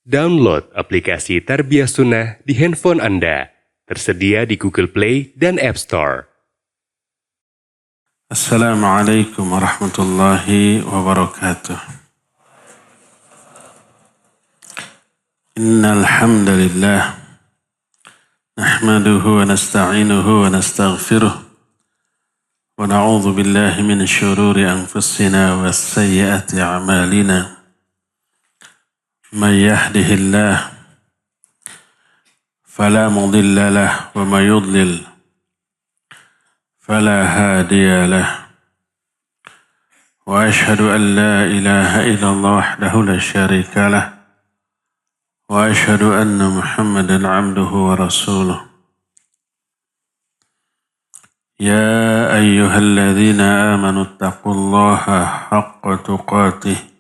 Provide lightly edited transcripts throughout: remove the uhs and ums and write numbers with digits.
Download aplikasi Tarbiyah Sunnah di handphone Anda. Tersedia di Google Play dan App Store. Assalamualaikum warahmatullahi wabarakatuh. Innal hamdalillah nahmaduhu wa nasta'inuhu wa nastaghfiruh wa na'udzu billahi min shururi anfusina wa sayyiati a'malina. Man yahdihillah fala mudilla lahu wa man yudlil fala hadiya lahu. Wa ashhadu an la ilaha illallah wahdahu la syarika lahu wa ashhadu anna Muhammadan abduhu wa rasuluh. Ya ayyuhalladzina amanu taqullaha haqqa tuqatih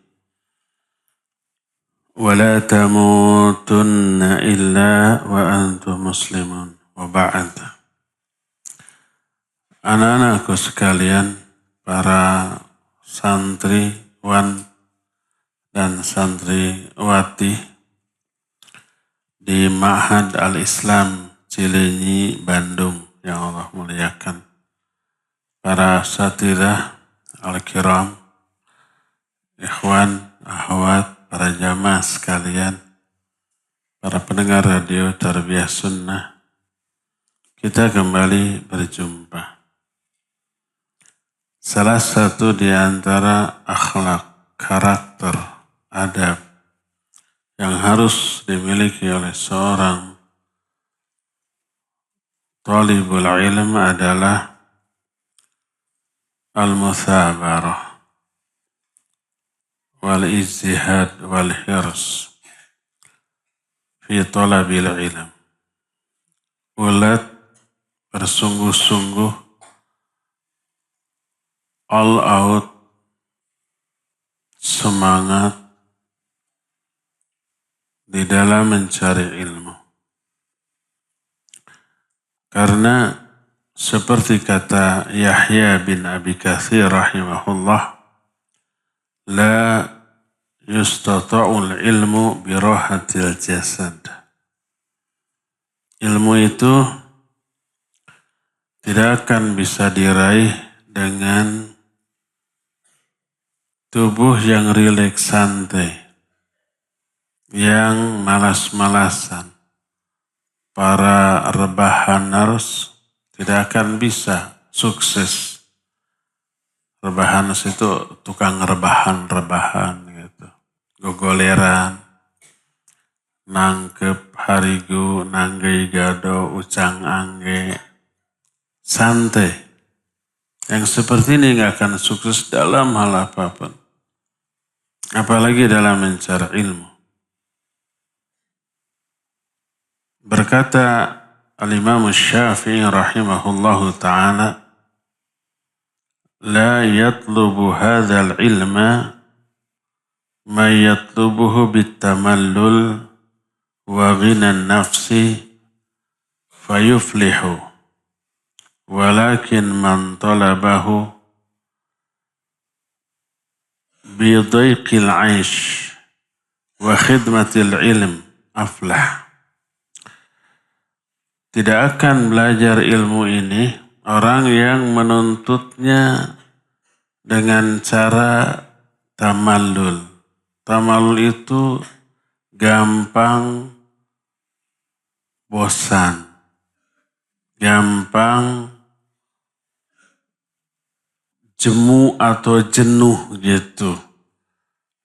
wa la tamutunna illa wa antum muslimun wa ba'd. Anak-anakku sekalian, para santriwan dan santriwati di Ma'had Al-Islam Cileunyi, Bandung yang Allah muliakan, para satidah al-kiram, ikhwan, akhwat, para jamaah sekalian, para pendengar radio Tarbiyah Sunnah, kita kembali berjumpa. Salah satu di antara akhlak, karakter, adab yang harus dimiliki oleh seorang talibul ilm adalah al-muthabarah wal-ijtihad wal-hirs fi talabil ilm. Ulat, bersungguh-sungguh, all out, semangat di dalam mencari ilmu. Karena seperti kata Yahya bin Abi Katsir rahimahullah, la yustata'ul ilmu birahatil jasad. Ilmu itu tidak akan bisa diraih dengan tubuh yang rileks santai, yang malas-malasan. Para rebahaners tidak akan bisa sukses. Rebahaners itu tukang rebahan gitu. Gogoleran, nangkep harigu, nanggei gado, ucang angge, santai. Yang seperti ini nggak akan sukses dalam hal apapun. Apalagi dalam mencari ilmu. Berkata Al-Imam Syafi'i rahimahullahu ta'ala, la yatlubu hadzal ilma man yatlubuhu bitamallul wa ghinan nafsi fayuflihu, walakin man talabahu bidaiqil aish wa khidmatil ilm aflah. Tidak akan belajar ilmu ini orang yang menuntutnya dengan cara tamallul. Tamallul itu gampang bosan, gampang jemu atau jenuh gitu,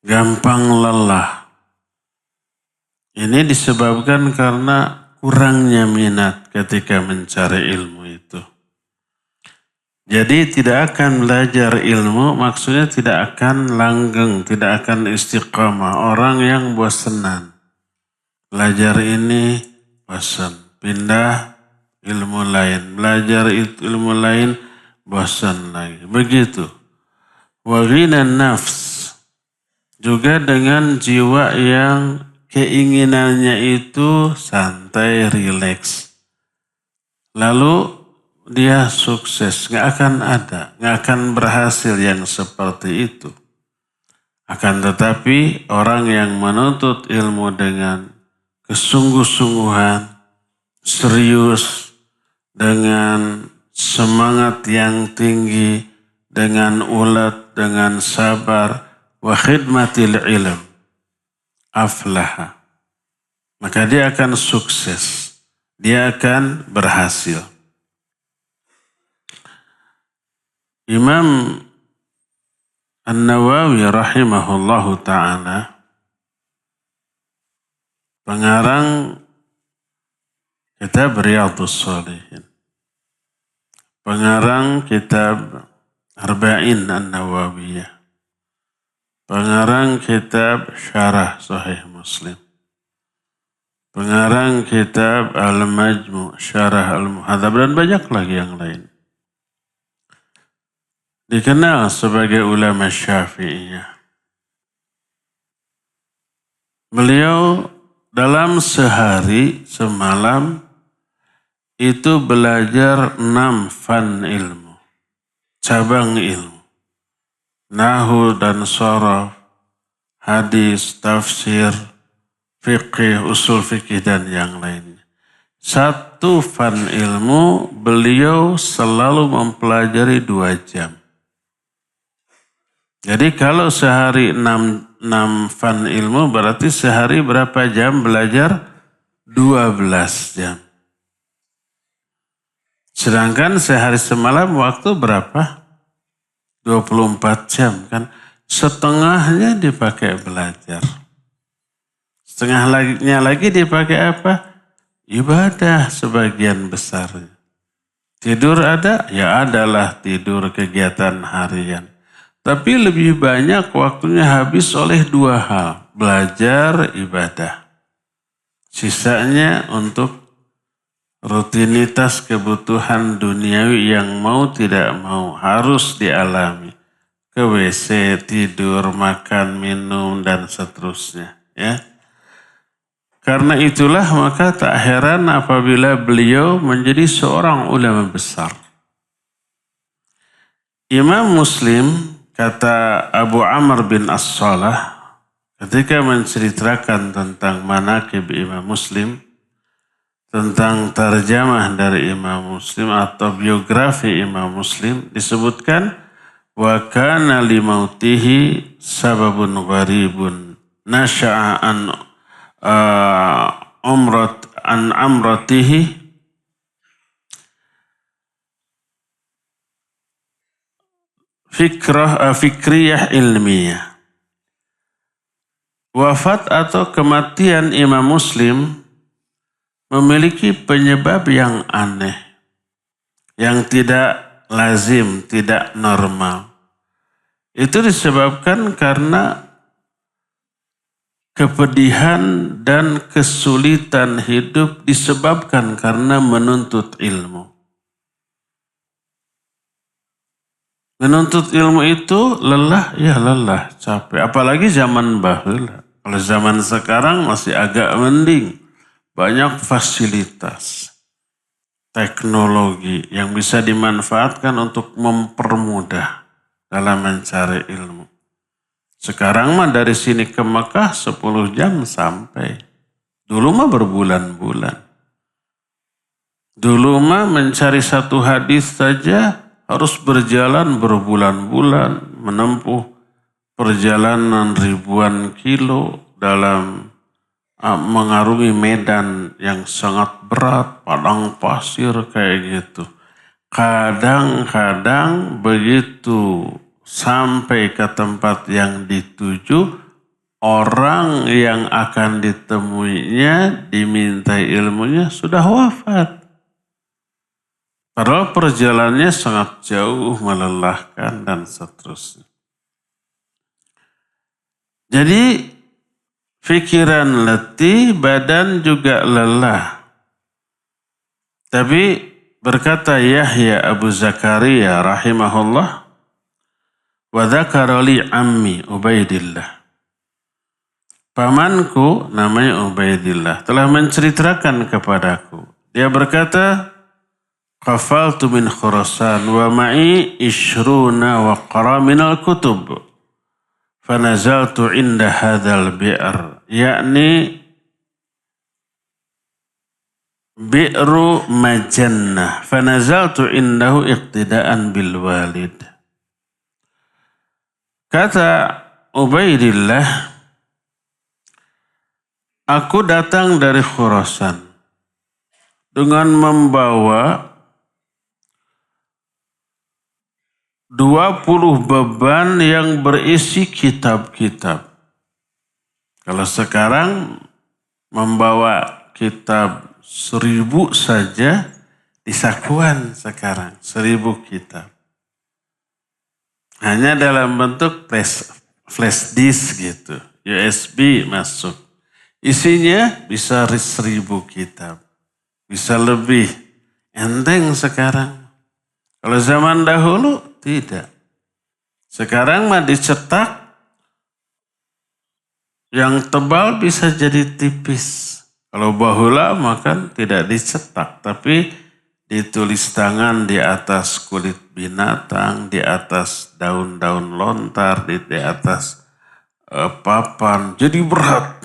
gampang lelah. Ini disebabkan karena kurangnya minat ketika mencari ilmu itu. Jadi tidak akan belajar ilmu, maksudnya tidak akan langgeng, tidak akan istiqamah. Orang yang bosanan. Belajar ini bosan, pindah ilmu lain. Belajar ilmu lain, bosan lagi. Begitu. Wa ghinan nafs. Juga dengan jiwa yang keinginannya itu santai, rileks. Lalu dia sukses, nggak akan berhasil yang seperti itu. Akan tetapi orang yang menuntut ilmu dengan kesungguh-sungguhan, serius, dengan semangat yang tinggi, dengan ulet, dengan sabar, wa khidmatil ilm, aflaha. Maka dia akan sukses, dia akan berhasil. Imam An-Nawawi rahimahullahu ta'ala, pengarang kitab Riyadhus Shalihin, pengarang kitab Arba'in An-Nawawiyah, pengarang kitab Syarah Sahih Muslim, pengarang kitab Al-Majmu' Syarah Al-Muhadzab, dan banyak lagi yang lain. Dikenal sebagai ulama Syafi'iyah. Beliau dalam sehari semalam itu belajar 6 fan ilmu, cabang ilmu. Nahwu dan sharaf, hadis, tafsir, fiqih, usul fiqih, dan yang lainnya. Satu fan ilmu beliau selalu mempelajari 2 jam. Jadi kalau sehari 6 fan ilmu berarti sehari berapa jam belajar? 12 jam. Sedangkan sehari semalam waktu berapa? 24 jam kan. Setengahnya dipakai belajar. Setengahnya lagi dipakai apa? Ibadah sebagian besarnya. Tidur ada? Ya adalah tidur, kegiatan harian. Tapi lebih banyak waktunya habis oleh 2 hal. Belajar, ibadah. Sisanya untuk rutinitas kebutuhan duniawi yang mau tidak mau harus dialami. Ke WC, tidur, makan, minum, dan seterusnya. Ya. Karena itulah maka tak heran apabila beliau menjadi seorang ulama besar. Imam Muslim, kata Abu Amr bin As-Salah, ketika menceritakan tentang manaqib Imam Muslim, tentang tarjamah dari Imam Muslim atau biografi Imam Muslim, disebutkan wa kana li mautihi sababun gharibun nasha'a an amratihi fikriyah ilmiah. Wafat atau kematian Imam Muslim memiliki penyebab yang aneh, yang tidak lazim, tidak normal. Itu disebabkan karena kepedihan dan kesulitan hidup disebabkan karena menuntut ilmu. Menuntut ilmu itu lelah, ya lelah, capek. Apalagi zaman baheula. Kalau zaman sekarang masih agak mending. Banyak fasilitas, teknologi yang bisa dimanfaatkan untuk mempermudah dalam mencari ilmu. Sekarang mah dari sini ke Mekah 10 jam sampai. Dulu mah berbulan-bulan. Dulu mah mencari satu hadis saja harus berjalan berbulan-bulan, menempuh perjalanan ribuan kilo dalam mengarungi medan yang sangat berat, padang pasir kayak gitu. Kadang-kadang begitu sampai ke tempat yang dituju, orang yang akan ditemuinya, dimintai ilmunya sudah wafat. Padahal perjalanannya sangat jauh, melelahkan, dan seterusnya. Jadi, pikiran letih, badan juga lelah. Tapi berkata Yahya Abu Zakaria rahimahullah, wa dzakara li ammi Ubaidillah. Pamanku namanya Ubaidillah telah menceritakan kepadaku. Dia berkata, qafaltu min Khurasan wa ma'i ishruna wa qara minal kutub. fanazaltu inda hadzal bi'r, yakni bi'ru majannah, fanazaltu indahu iqtidaan bil walid. Kata Ubaidillah, aku datang dari Khurasan dengan membawa 20 beban yang berisi kitab-kitab. Kalau sekarang membawa kitab 1000 saja di sakuan sekarang, 1000 kitab. Hanya dalam bentuk flash disk gitu, USB masuk. Isinya bisa 1000 kitab, bisa lebih. Enteng sekarang. Kalau zaman dahulu tidak. Sekarang mah dicetak, yang tebal bisa jadi tipis. Kalau bahula maka tidak dicetak, tapi ditulis tangan di atas kulit binatang, di atas daun-daun lontar, di atas papan. Jadi berat.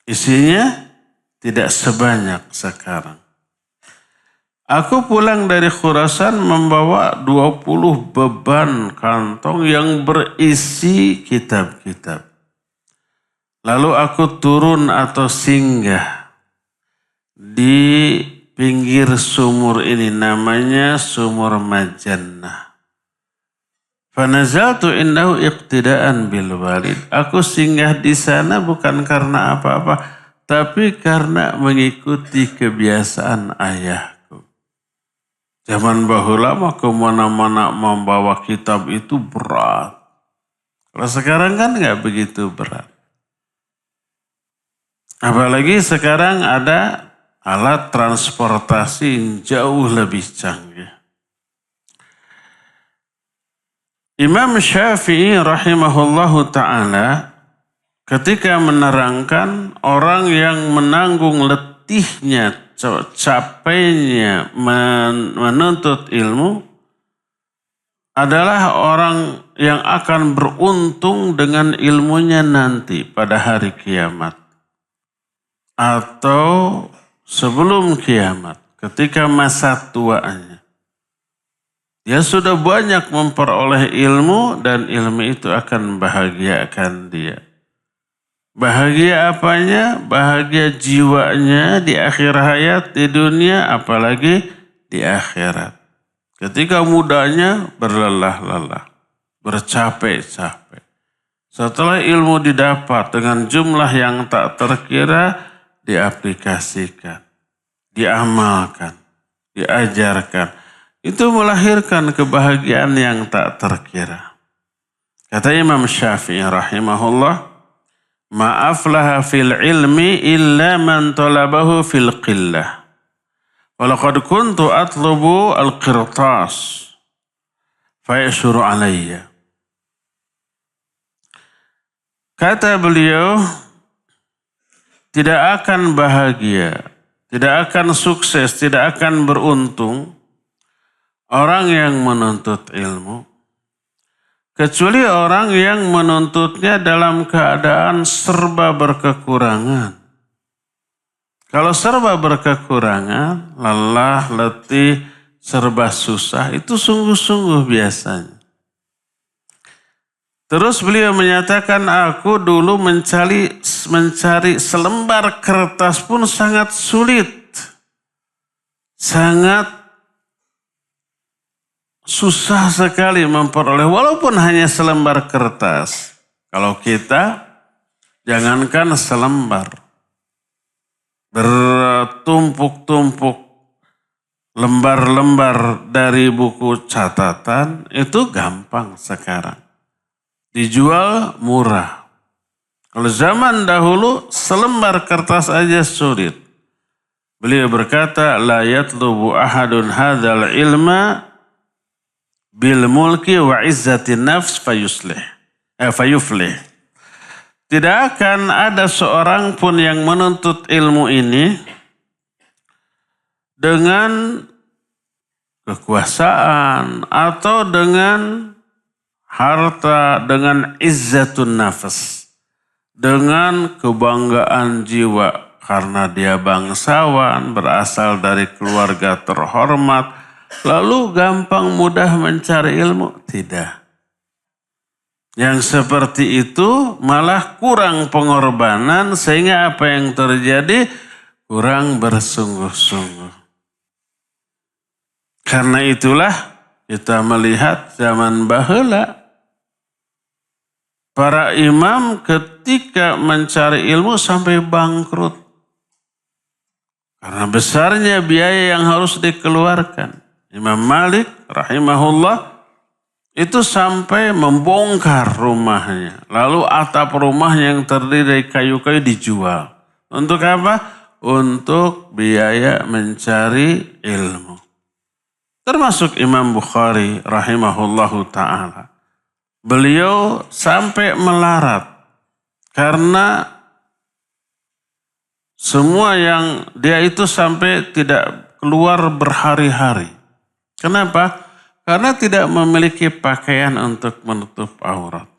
Isinya tidak sebanyak sekarang. Aku pulang dari Khurasan membawa 20 beban kantong yang berisi kitab-kitab. Lalu aku turun atau singgah di pinggir sumur ini, namanya sumur Majannah. Fanazaltu indahu iqtidaan bil walid. Aku singgah di sana bukan karena apa-apa, tapi karena mengikuti kebiasaan ayahku. Zaman bahula mah kemana-mana membawa kitab itu berat. Kalau sekarang kan nggak begitu berat. Apalagi sekarang ada alat transportasi yang jauh lebih canggih. Imam Syafi'i rahimahullahu ta'ala ketika menerangkan orang yang menanggung letihnya, capeknya menuntut ilmu adalah orang yang akan beruntung dengan ilmunya nanti pada hari kiamat. Atau sebelum kiamat, ketika masa tuanya. Dia sudah banyak memperoleh ilmu dan ilmu itu akan membahagiakan dia. Bahagia apanya? Bahagia jiwanya di akhir hayat di dunia, apalagi di akhirat. Ketika mudanya berlelah-lelah, bercapek-capek. Setelah ilmu didapat dengan jumlah yang tak terkira, diaplikasikan, diamalkan, diajarkan. Itu melahirkan kebahagiaan yang tak terkira. Kata Imam Syafi'i rahimahullah, ma'aflaha fil ilmi illa man talabahu fil qillah. Walaqad kuntu atlubu al-qirtas fayashuru alayya. Kata beliau, tidak akan bahagia, tidak akan sukses, tidak akan beruntung orang yang menuntut ilmu, kecuali orang yang menuntutnya dalam keadaan serba berkekurangan. Kalau serba berkekurangan, lelah, letih, serba susah, itu sungguh-sungguh biasanya. Terus beliau menyatakan, aku dulu mencari selembar kertas pun sangat sulit. Sangat susah sekali memperoleh, walaupun hanya selembar kertas. Kalau kita, jangankan selembar. Bertumpuk-tumpuk lembar-lembar dari buku catatan, itu gampang sekarang. Dijual murah. Kalau zaman dahulu selembar kertas aja sulit. Beliau berkata, la yatlubu ahadun hadzal ilma bil mulki wa izzatin nafs fayuflih. Tidak akan ada seorang pun yang menuntut ilmu ini dengan kekuasaan atau dengan harta, dengan izzatun nafas, dengan kebanggaan jiwa karena dia bangsawan, berasal dari keluarga terhormat, lalu gampang mudah mencari ilmu? Tidak. Yang seperti itu malah kurang pengorbanan, sehingga apa yang terjadi? Kurang bersungguh-sungguh. Karena itulah kita melihat zaman baheula, para imam ketika mencari ilmu sampai bangkrut. Karena besarnya biaya yang harus dikeluarkan. Imam Malik rahimahullah itu sampai membongkar rumahnya. Lalu atap rumah yang terdiri dari kayu-kayu dijual. Untuk apa? Untuk biaya mencari ilmu. Termasuk Imam Bukhari rahimahullahu ta'ala. Beliau sampai melarat. Karena semua yang dia itu sampai tidak keluar berhari-hari. Kenapa? Karena tidak memiliki pakaian untuk menutup aurat.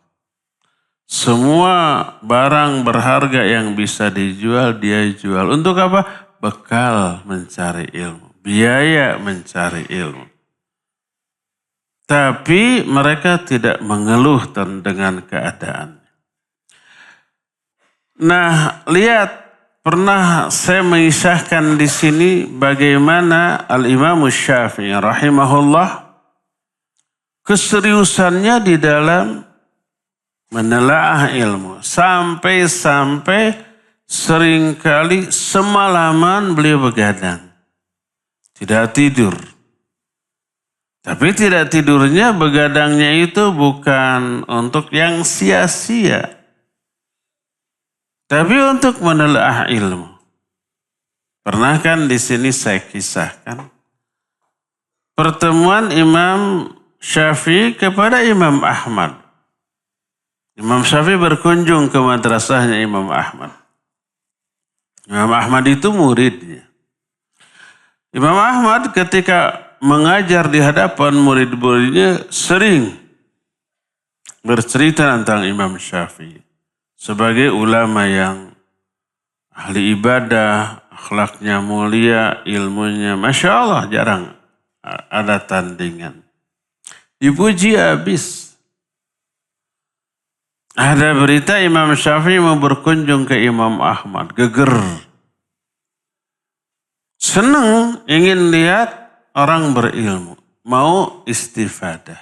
Semua barang berharga yang bisa dijual, dia jual. Untuk apa? Bekal mencari ilmu. Biaya mencari ilmu. Tapi mereka tidak mengeluh dengan keadaan. Nah, lihat, pernah saya mengisahkan di sini bagaimana Al-Imam Syafi'i rahimahullah keseriusannya di dalam menelaah ilmu. Sampai-sampai seringkali semalaman beliau begadang. Tidak tidur. Tapi tidak tidurnya, begadangnya itu bukan untuk yang sia-sia. Tapi untuk menelaah ilmu. Pernah kan di sini saya kisahkan pertemuan Imam Syafi'i kepada Imam Ahmad. Imam Syafi'i berkunjung ke madrasahnya Imam Ahmad. Imam Ahmad itu muridnya. Imam Ahmad ketika mengajar di hadapan murid-muridnya sering bercerita tentang Imam Syafi'i. Sebagai ulama yang ahli ibadah, akhlaknya mulia, ilmunya Masya Allah jarang ada tandingan. Dipuji habis. Ada berita Imam Syafi'i mau berkunjung ke Imam Ahmad. Geger. Senang ingin lihat orang berilmu. Mau istifadah.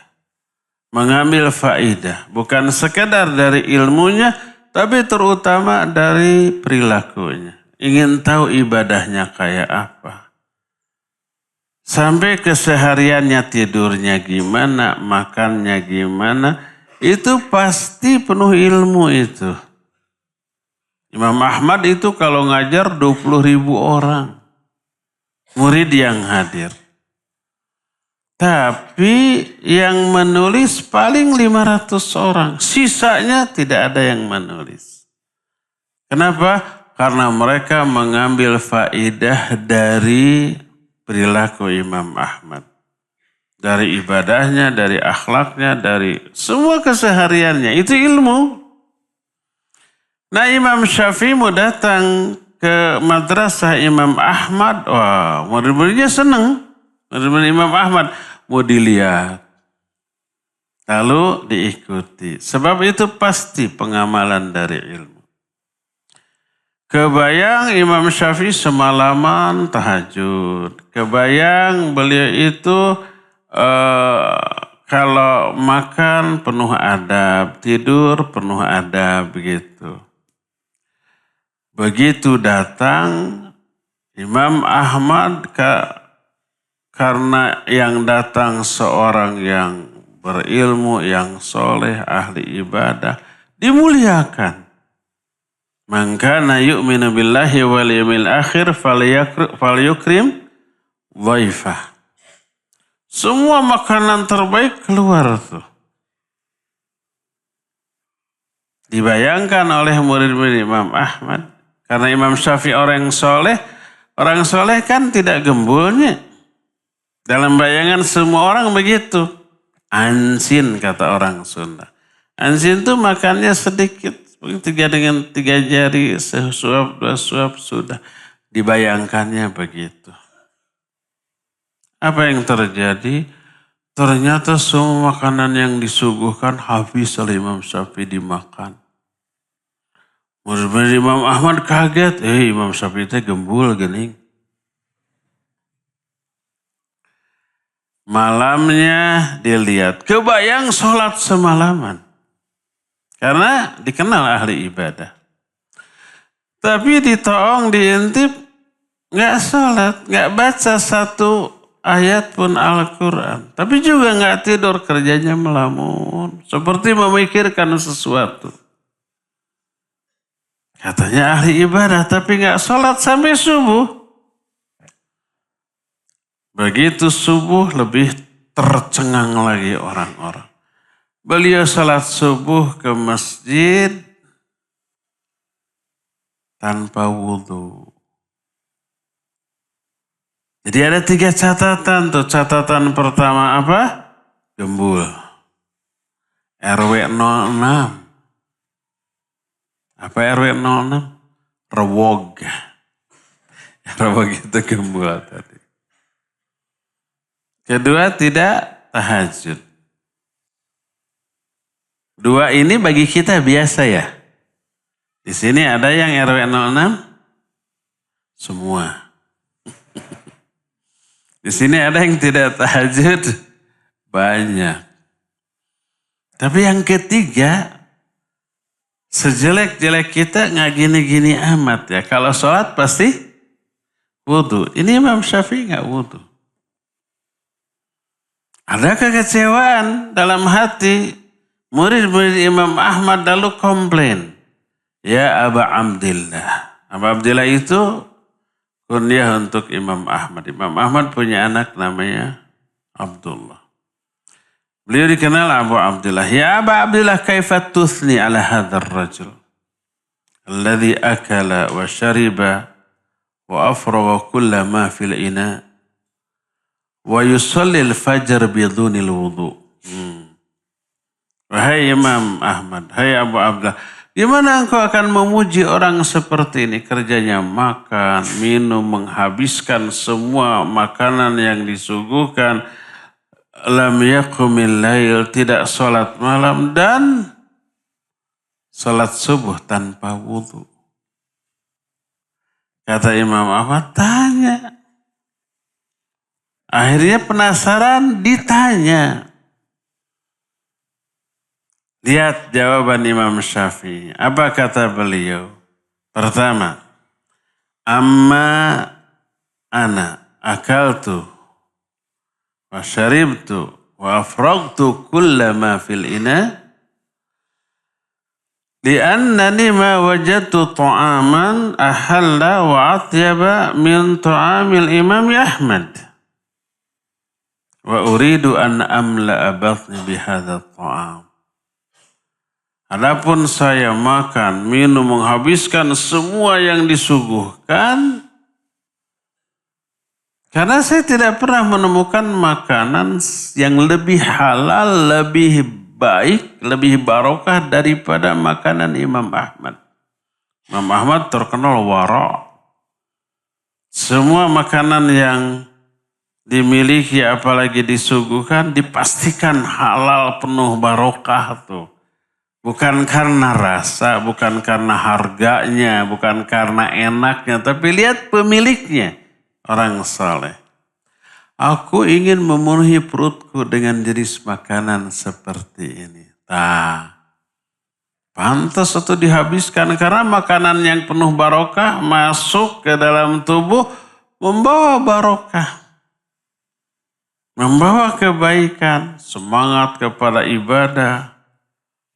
Mengambil faidah. Bukan sekedar dari ilmunya, tapi terutama dari perilakunya. Ingin tahu ibadahnya kayak apa. Sampai kesehariannya, tidurnya gimana, makannya gimana. Itu pasti penuh ilmu itu. Imam Ahmad itu kalau ngajar 20.000 orang. Murid yang hadir. Tapi yang menulis paling 500 orang. Sisanya tidak ada yang menulis. Kenapa? Karena mereka mengambil faidah dari perilaku Imam Ahmad. Dari ibadahnya, dari akhlaknya, dari semua kesehariannya. Itu ilmu. Nah, Imam Syafi'i mau datang ke madrasah Imam Ahmad. Wah, murid-muridnya senang. Murid-murid Imam Ahmad mau dilihat. Lalu diikuti. Sebab itu pasti pengamalan dari ilmu. Kebayang Imam Syafi'i semalaman tahajud. Kebayang beliau itu kalau makan penuh adab, tidur penuh adab begitu. Begitu datang Imam Ahmad karena yang datang seorang yang berilmu, yang soleh, ahli ibadah, dimuliakan. Man kana yu'minu billahi wal yawmil akhir falyukrim dhaifah. Semua makanan terbaik keluar tuh. Dibayangkan oleh murid-murid Imam Ahmad. Karena Imam Syafi'i orang soleh kan tidak gembulnya. Dalam bayangan semua orang begitu. Ansin kata orang Sunda. Ansin itu makannya sedikit. 3 jari, sesuap, 2 suap sudah. Dibayangkannya begitu. Apa yang terjadi? Ternyata semua makanan yang disuguhkan habis oleh Imam Syafi'i dimakan. Murid Imam Ahmad kaget. Imam Syafi'i itu gembul gening. Malamnya dilihat, kebayang sholat semalaman. Karena dikenal ahli ibadah. Tapi ditoong, diintip, gak sholat, gak baca satu ayat pun Al-Quran. Tapi juga gak tidur, kerjanya melamun. Seperti memikirkan sesuatu. Katanya ahli ibadah, tapi gak sholat sampai subuh. Begitu subuh lebih tercengang lagi orang-orang. Beliau salat subuh ke masjid tanpa wudhu. Jadi ada 3 catatan tuh. Catatan pertama apa? Gembul. RW 06. Apa RW 06? Rewog. Rewog itu gembul tadi. Kedua, tidak tahajud. 2 ini bagi kita biasa ya. Di sini ada yang RW 06? Semua. Di sini ada yang tidak tahajud? Banyak. Tapi yang ketiga, sejelek-jelek kita nggak gini-gini amat ya. Kalau sholat pasti wudhu. Ini Imam Syafi'i nggak wudhu. Ada kekecewaan dalam hati. Murid-murid Imam Ahmad lalu komplain. Ya Aba Abdillah. Aba Abdillah itu kunyah untuk Imam Ahmad. Imam Ahmad punya anak namanya Abdullah. Beliau dikenal Abu Abdillah. Ya Aba Abdillah kaifa tuthni ala hadzal rajul. Alladhi akala wa syariba wa afraga kulla ma fil ina. Wa yusallil fajr bidunil wudu. Wahai Imam Ahmad, hai Abu Abdullah, gimana engkau akan memuji orang seperti ini? Kerjanya makan, minum, menghabiskan semua makanan yang disuguhkan. Lam yaqumil lail, tidak sholat malam dan sholat subuh tanpa wudu. Kata Imam Ahmad, tanya. Akhirnya penasaran ditanya. Lihat jawaban Imam Syafi'i. Apa kata beliau? Pertama, amma ana akaltu wa syaribtu wa afragtu kulla ma fil ina li'annani ma wajadtu ta'aman ahalla wa atyaba min ta'amil Imam Ahmad. Wa uridu an amla'a batni bihadza ta'am. Adapun saya makan, minum, menghabiskan semua yang disuguhkan karena saya tidak pernah menemukan makanan yang lebih halal, lebih baik, lebih barokah daripada makanan Imam Ahmad. Imam Ahmad terkenal wara'. Semua makanan yang dimiliki apalagi disuguhkan dipastikan halal penuh barokah tuh. Bukan karena rasa, bukan karena harganya, bukan karena enaknya, tapi lihat pemiliknya, orang saleh. Aku ingin memenuhi perutku dengan jenis makanan seperti ini. Pantas itu dihabiskan karena makanan yang penuh barokah masuk ke dalam tubuh membawa barokah. Membawa kebaikan, semangat kepada ibadah,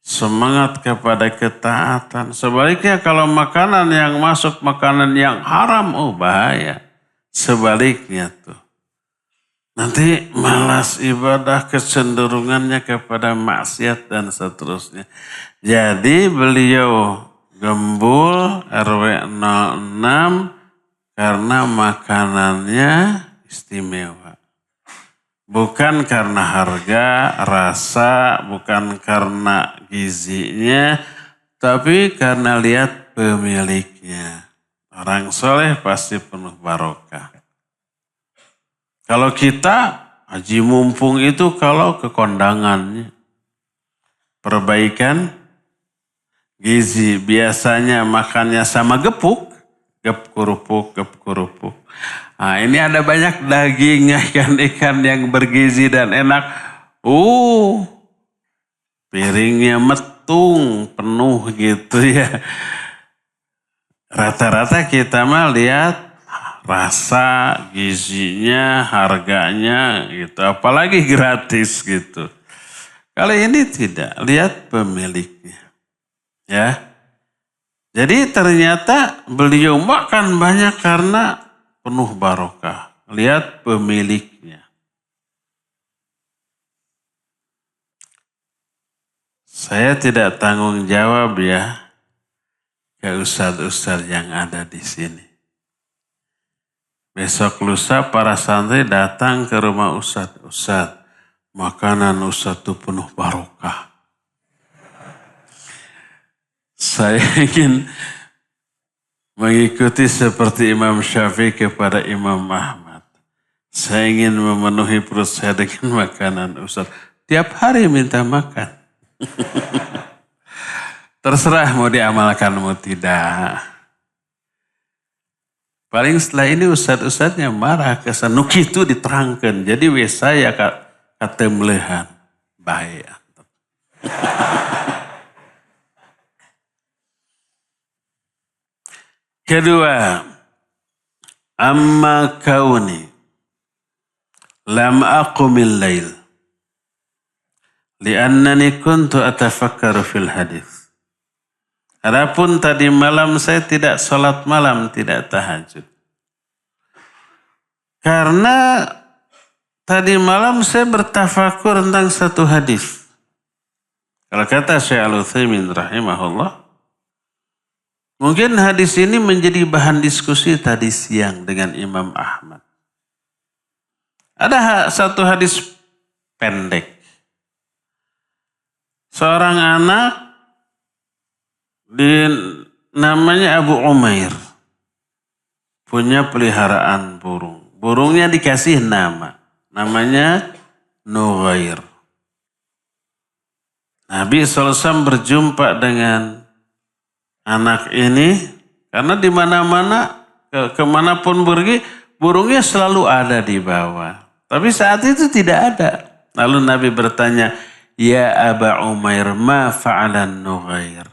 semangat kepada ketaatan. Sebaliknya kalau makanan yang masuk makanan yang haram, bahaya. Sebaliknya tuh. Nanti malas ibadah, kecenderungannya kepada maksiat dan seterusnya. Jadi beliau gembul RW 06 karena makanannya istimewa. Bukan karena harga, rasa, bukan karena gizinya, tapi karena lihat pemiliknya. Orang soleh pasti penuh barokah. Kalau kita, haji mumpung itu kalau ke kondangannya. Perbaikan gizi, biasanya makannya sama gepuk. Gep kerupuk. Nah, ini ada banyak daging, ikan-ikan yang bergizi dan enak. Piringnya metung, penuh gitu ya. Rata-rata kita mah lihat rasa, gizinya, harganya gitu. Apalagi gratis gitu. Kali ini tidak, lihat pemiliknya. Ya. Jadi ternyata beliau makan banyak karena penuh barokah. Lihat pemiliknya. Saya tidak tanggung jawab ya ke ustadz-ustadz yang ada di sini. Besok lusa para santri datang ke rumah ustadz. Ustadz, makanan ustadz itu penuh barokah. Saya ingin mengikuti seperti Imam Syafi'i kepada Imam Ahmad. Saya ingin memenuhi perut saya dengan makanan ustadz. Tiap hari minta makan. Terserah mau diamalkan mau tidak. Paling setelah ini ustadz-ustadznya marah kesan nuki itu diterangkan. Jadi saya kata melehan. Baik. Kedua, amma kauni lam aqumil lail li'annani kuntu atafakkaru fil hadis. Adapun tadi malam saya tidak sholat malam, tidak tahajud. Karena tadi malam saya bertafakur tentang satu hadis. Kalau kata Syekh Al-Utsaimin rahimahullah, mungkin hadis ini menjadi bahan diskusi tadi siang dengan Imam Ahmad. Ada satu hadis pendek. Seorang anak namanya Abu Umair. Punya peliharaan burung. Burungnya dikasih nama. Namanya Nughair. Nabi SAW berjumpa dengan anak ini, karena di mana-mana, kemanapun pergi, burungnya selalu ada di bawah. Tapi saat itu tidak ada. Lalu Nabi bertanya, Ya Aba Umair, ma fa'alan Nughair?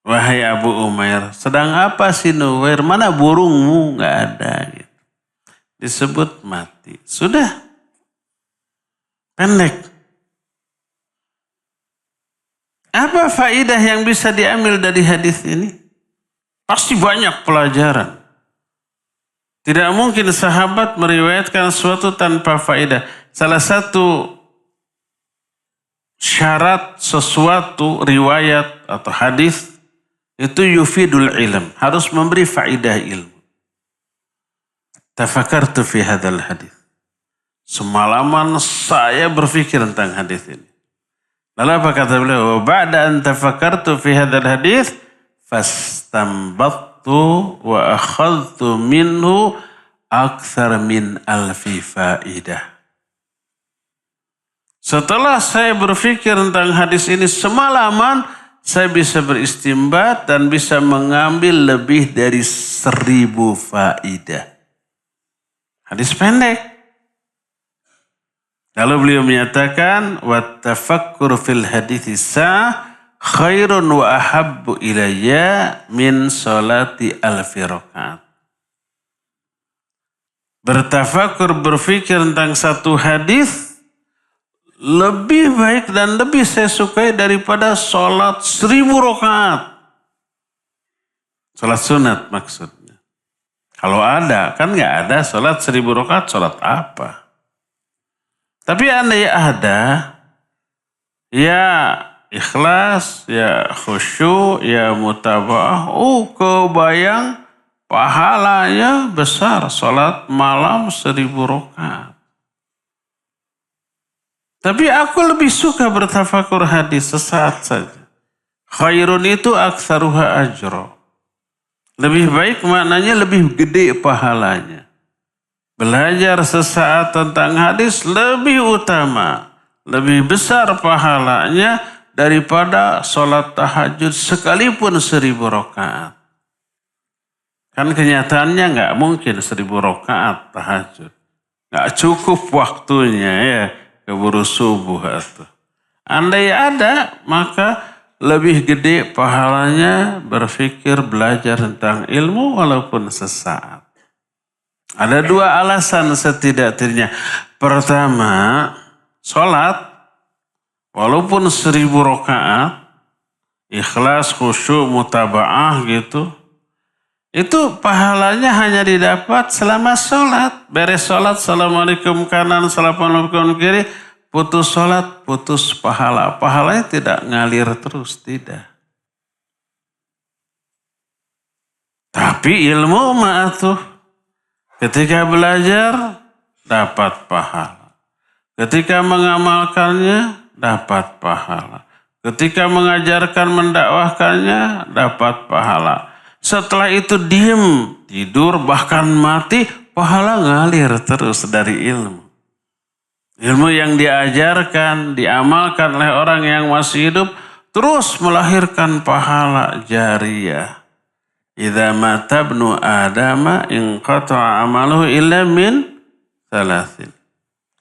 Wahai Abu Umair, sedang apa sih Nughair? Mana burungmu? Nggak ada. Gitu. Disebut mati. Sudah. Pendek. Apa faedah yang bisa diambil dari hadis ini? Pasti banyak pelajaran. Tidak mungkin sahabat meriwayatkan sesuatu tanpa faedah. Salah satu syarat sesuatu riwayat atau hadis itu yufidul ilm, harus memberi faedah ilmu. Tafakartu fi hadzal hadis. Semalaman saya berpikir tentang hadis ini. Lalu apa kata beliau? Ba'da an tafakkartu fi hadzal hadis fastanbattu wa akhadtu minhu aktsar min alfi faidah. Setelah saya berpikir tentang hadis ini semalaman, saya bisa beristimbat dan bisa mengambil lebih dari 1000 faidah. Hadis pendek. Lalu beliau menyatakan, وَالتَّفَكُّرُ فِي الْحَدِيثِ خَيْرٌ وَأَحَبُّ إِلَيَّ مِنْ صَلَاةِ أَلْفِ رَكَعَةٍ. Bertafakur, berfikir tentang satu hadis lebih baik dan lebih saya sukai daripada sholat 1000 rakaat. Sholat sunat maksudnya. Kalau ada, kan nggak ada sholat 1000 rakaat, sholat apa? Tapi andai ada, ya ikhlas, ya khusyuk, ya mutaba'ah, kebayang pahalanya besar. Salat malam 1000 rakaat. Tapi aku lebih suka bertafakur hadis sesaat saja. Khairun itu aktsaruha ajra. Lebih baik maknanya lebih gede pahalanya. Belajar sesaat tentang hadis lebih utama. Lebih besar pahalanya daripada sholat tahajud sekalipun 1000 rakaat. Kan kenyataannya nggak mungkin 1000 rakaat tahajud. Nggak cukup waktunya ya, keburu subuh itu. Andai ada, maka lebih gede pahalanya berpikir belajar tentang ilmu walaupun sesaat. Ada 2 alasan setidak-tidaknya. Pertama, sholat walaupun 1000 rakaat, ikhlas, khusyuk, mutaba'ah gitu, itu pahalanya hanya didapat selama sholat. Beres sholat, assalamualaikum kanan, assalamualaikum kiri, putus sholat, putus pahala. Pahalanya tidak ngalir terus, tidak. Tapi ilmu mah tuh, ketika belajar dapat pahala. Ketika mengamalkannya dapat pahala. Ketika mengajarkan, mendakwahkannya dapat pahala. Setelah itu diem, tidur, bahkan mati, pahala ngalir terus dari ilmu. Ilmu yang diajarkan, diamalkan oleh orang yang masih hidup, terus melahirkan pahala jariyah. Idza mata ibnu Adama inqata'a amaluhu illa min 3.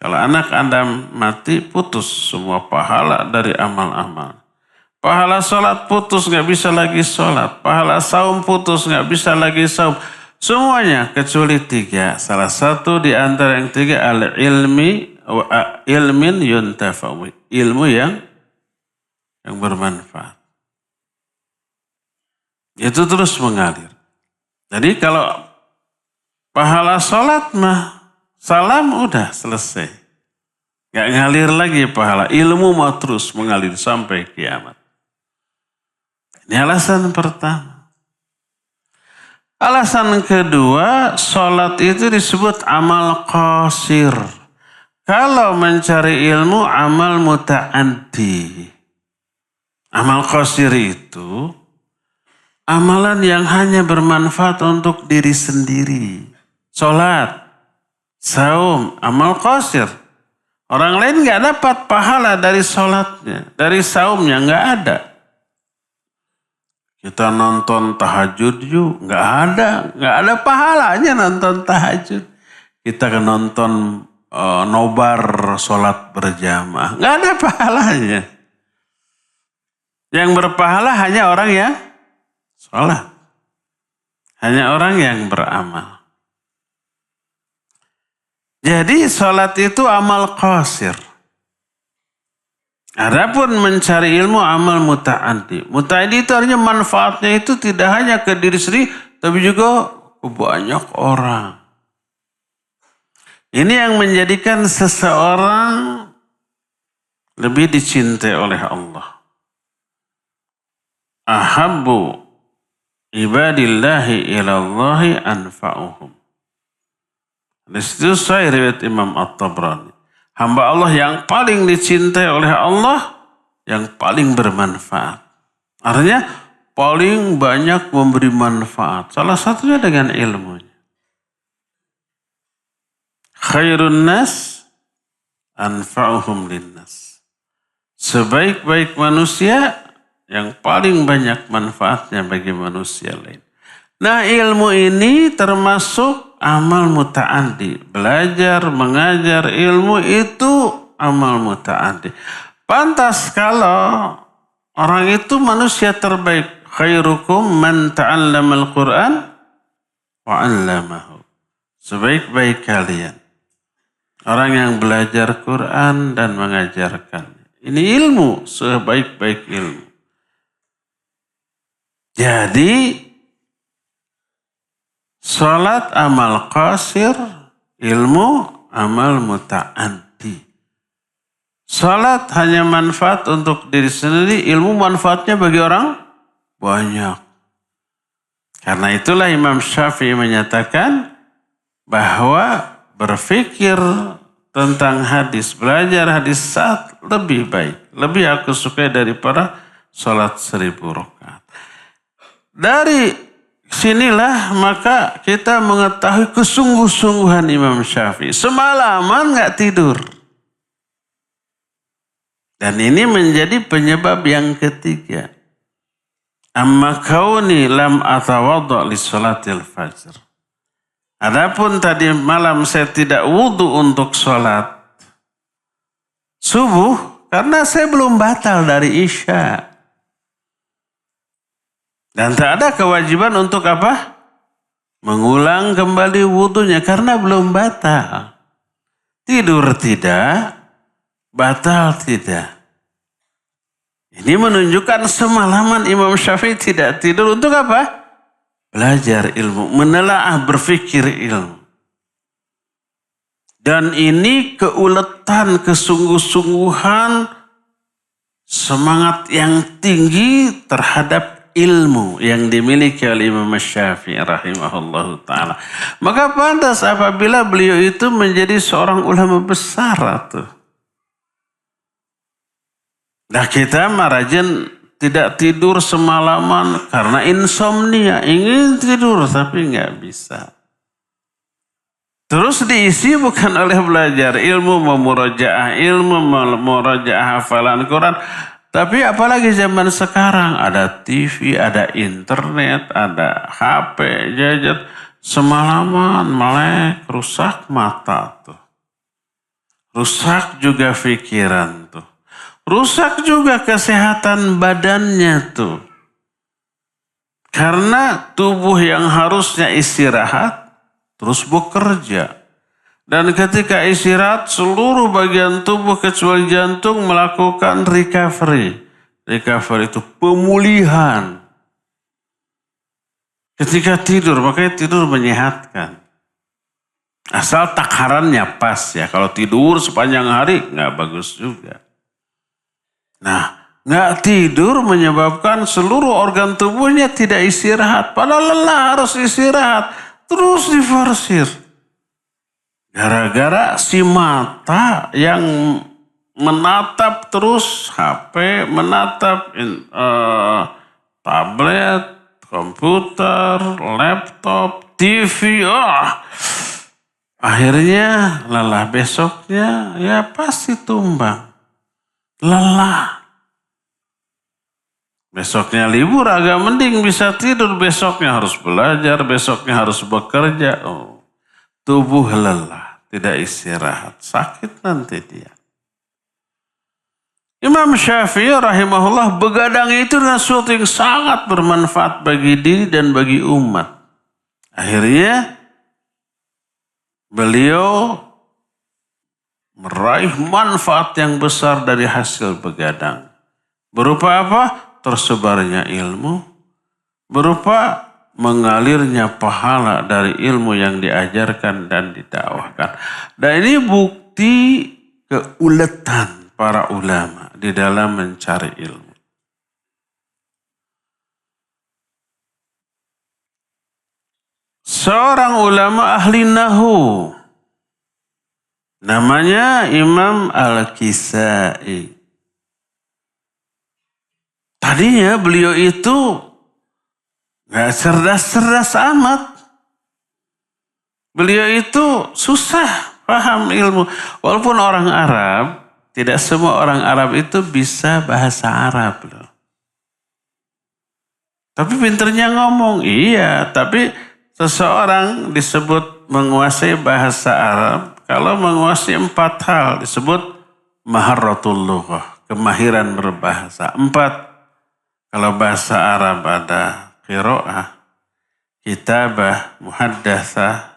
Kalau anak Adam mati, putus semua pahala dari amal-amal. Pahala sholat putus, nggak bisa lagi sholat. Pahala saum putus, nggak bisa lagi saum. Semuanya kecuali 3. Salah satu di antara yang 3, ilmin yuntafa'u. Ilmu yang bermanfaat. Itu terus mengalir. Jadi kalau pahala sholat mah, salam udah selesai. Gak ngalir lagi pahala. Ilmu mau terus mengalir sampai kiamat. Ini alasan pertama. Alasan kedua, sholat itu disebut amal qasir. Kalau mencari ilmu, amal muta'addi. Amal qasir itu amalan yang hanya bermanfaat untuk diri sendiri. Sholat, saum, amal qasir. Orang lain gak dapat pahala dari sholatnya, dari saumnya, gak ada. Kita nonton tahajud yuk, gak ada pahalanya nonton tahajud. Kita nonton nobar sholat berjamaah, gak ada pahalanya. Yang berpahala hanya orang yang sholat, hanya orang yang beramal. Jadi sholat itu amal qasir. Adapun mencari ilmu amal muta'addi. Muta'addi itu artinya manfaatnya itu tidak hanya ke diri sendiri, tapi juga ke banyak orang. Ini yang menjadikan seseorang lebih dicintai oleh Allah. Ahabbu ibadillahi ilallahi anfa'uhum. Di situ saya riwayat Imam At-Tabrani. Hamba Allah yang paling dicintai oleh Allah, yang paling bermanfaat. Artinya paling banyak memberi manfaat. Salah satunya dengan ilmunya. Khairun nas anfa'uhum linnas. Sebaik-baik manusia yang paling banyak manfaatnya bagi manusia lain. Nah, ilmu ini termasuk amal muta'addi. Belajar, mengajar ilmu itu amal muta'addi. Pantas kalau orang itu manusia terbaik. Khairukum man ta'allamal Qur'an wa 'allamahu. Sebaik-baik kalian orang yang belajar Quran dan mengajarkan. Ini ilmu, sebaik-baik ilmu. Jadi salat amal qasir, ilmu amal muta'addi. Salat hanya manfaat untuk diri sendiri, ilmu manfaatnya bagi orang banyak. Karena itulah Imam Syafi'i menyatakan bahwa berfikir tentang hadis, belajar hadis saat lebih baik. Lebih aku sukai daripada sholat 1000 rakaat. Dari sinilah maka kita mengetahui kesungguh-sungguhan Imam Syafi'i. Semalaman nggak tidur. Dan ini menjadi penyebab yang ketiga. Amma kauni lam atawadda li sholatil fajr. Adapun tadi malam saya tidak wudhu untuk sholat subuh karena saya belum batal dari Isya. Dan tak ada kewajiban untuk apa? Mengulang kembali wudhunya karena belum batal. Tidur tidak, batal tidak. Ini menunjukkan semalaman Imam Syafi'i tidak tidur untuk apa? Belajar ilmu, menelaah, berfikir ilmu. Dan ini keuletan, kesungguh-sungguhan, semangat yang tinggi terhadap ilmu yang dimiliki oleh Imam Syafi'i rahimahullah ta'ala. Maka pantas apabila beliau itu menjadi seorang ulama besar tuh. Nah kita rajin tidak tidur semalaman karena insomnia. Ingin tidur tapi nggak bisa. Terus diisi bukan oleh belajar ilmu, memurajaah ilmu, memurajaah hafalan Quran. Tapi apalagi zaman sekarang ada TV, ada internet, ada HP, gadget. Semalaman melek, rusak mata tuh. Rusak juga pikiran tuh. Rusak juga kesehatan badannya tuh. Karena tubuh yang harusnya istirahat terus bekerja. Dan ketika istirahat seluruh bagian tubuh kecuali jantung melakukan recovery. Recovery itu pemulihan. Ketika tidur, makanya tidur menyehatkan. Asal takarannya pas ya. Kalau tidur sepanjang hari nggak bagus juga. Nah, nggak tidur menyebabkan seluruh organ tubuhnya tidak istirahat. Padahal lelah harus istirahat. Terus diforsir. Gara-gara si mata yang menatap terus HP, menatap tablet, komputer, laptop, TV. Akhirnya lelah, besoknya ya pasti tumbang. Lelah. Besoknya libur agak mending bisa tidur. Besoknya harus belajar. Besoknya harus bekerja. Tubuh lelah. Tidak istirahat. Sakit nanti dia. Imam Syafi'i rahimahullah begadang itu dengan sesuatu yang sangat bermanfaat bagi diri dan bagi umat. Akhirnya beliau meraih manfaat yang besar dari hasil begadang. Berupa apa? Tersebarnya ilmu. Berupa mengalirnya pahala dari ilmu yang diajarkan dan didakwahkan. Dan ini bukti keuletan para ulama di dalam mencari ilmu. Seorang ulama ahli nahu. Namanya Imam Al-Kisai. Tadinya beliau itu gak cerdas-cerdas amat. Beliau itu susah paham ilmu. Walaupun orang Arab, tidak semua orang Arab itu bisa bahasa Arab loh. Tapi pinternya ngomong, iya. Tapi seseorang disebut menguasai bahasa Arab kalau menguasai 4 hal disebut maharatul lughah, kemahiran berbahasa. 4, kalau bahasa Arab ada qiraah, kitabah, muhaddatsah,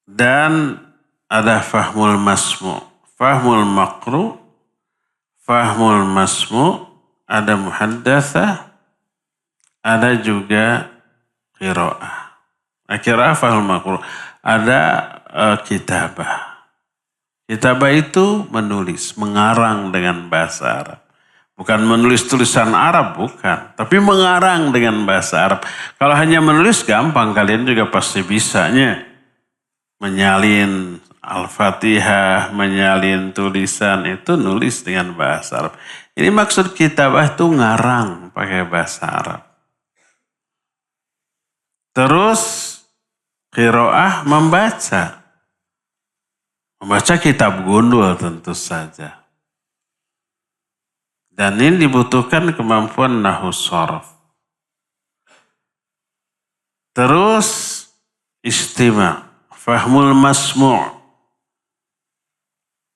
dan ada fahmul masmu', fahmul maqru', fahmul masmu', ada muhaddatsah, ada juga qiraah. Qiraah fahmul maqru'. Ada kitabah. Kitabah itu menulis, mengarang dengan bahasa Arab. Bukan menulis tulisan Arab, bukan. Tapi mengarang dengan bahasa Arab. Kalau hanya menulis gampang, kalian juga pasti bisanya. Menyalin Al-Fatihah, menyalin tulisan, itu nulis dengan bahasa Arab. Ini maksud kitabah itu ngarang pakai bahasa Arab. Terus qiraah membaca. Membaca kitab gundul tentu saja. Dan ini dibutuhkan kemampuan nahwu sharaf. Terus istima', fahmul masmu'.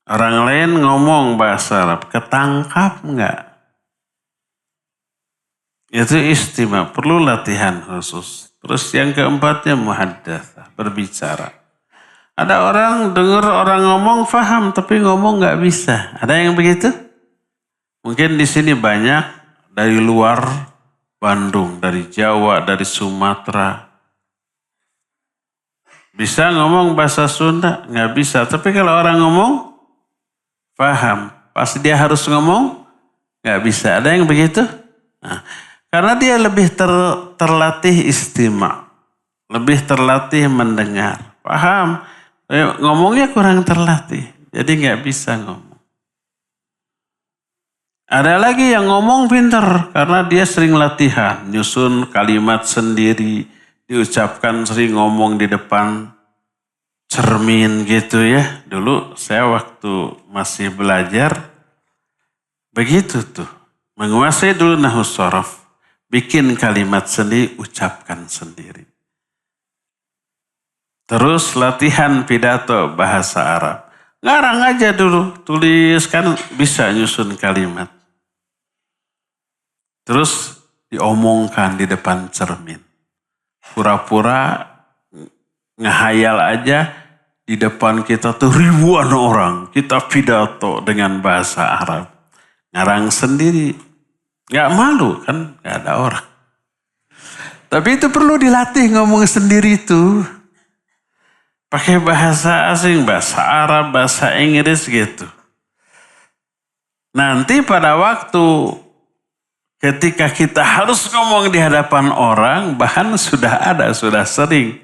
Orang lain ngomong bahasa Arab, ketangkap enggak? Itu istima', perlu latihan khusus. Terus yang keempatnya muhaddatsah, berbicara. Ada orang dengar orang ngomong faham, tapi ngomong enggak bisa. Ada yang begitu? Mungkin di sini banyak dari luar Bandung, dari Jawa, dari Sumatera. Bisa ngomong bahasa Sunda? Enggak bisa. Tapi kalau orang ngomong, paham. Pasti dia harus ngomong, nggak bisa. Ada yang begitu? Nah, karena dia lebih terlatih istima'. Lebih terlatih mendengar. Paham? Ngomongnya kurang terlatih. Jadi nggak bisa ngomong. Ada lagi yang ngomong pintar. Karena dia sering latihan. Nyusun kalimat sendiri. Diucapkan sering ngomong di depan cermin gitu ya. Dulu saya waktu masih belajar begitu tuh. Menguasai dulu nahwu sharaf. Bikin kalimat sendiri, ucapkan sendiri. Terus latihan pidato bahasa Arab. Ngarang aja dulu, tulis kan bisa nyusun kalimat. Terus diomongkan di depan cermin. Pura-pura ngehayal aja di depan kita tuh ribuan orang. Kita pidato dengan bahasa Arab. Ngarang sendiri. Gak malu kan, gak ada orang. Tapi itu perlu dilatih ngomong sendiri tuh. Pakai bahasa asing, bahasa Arab, bahasa Inggris gitu. Nanti pada waktu ketika kita harus ngomong di hadapan orang, bahan sudah ada, sudah sering.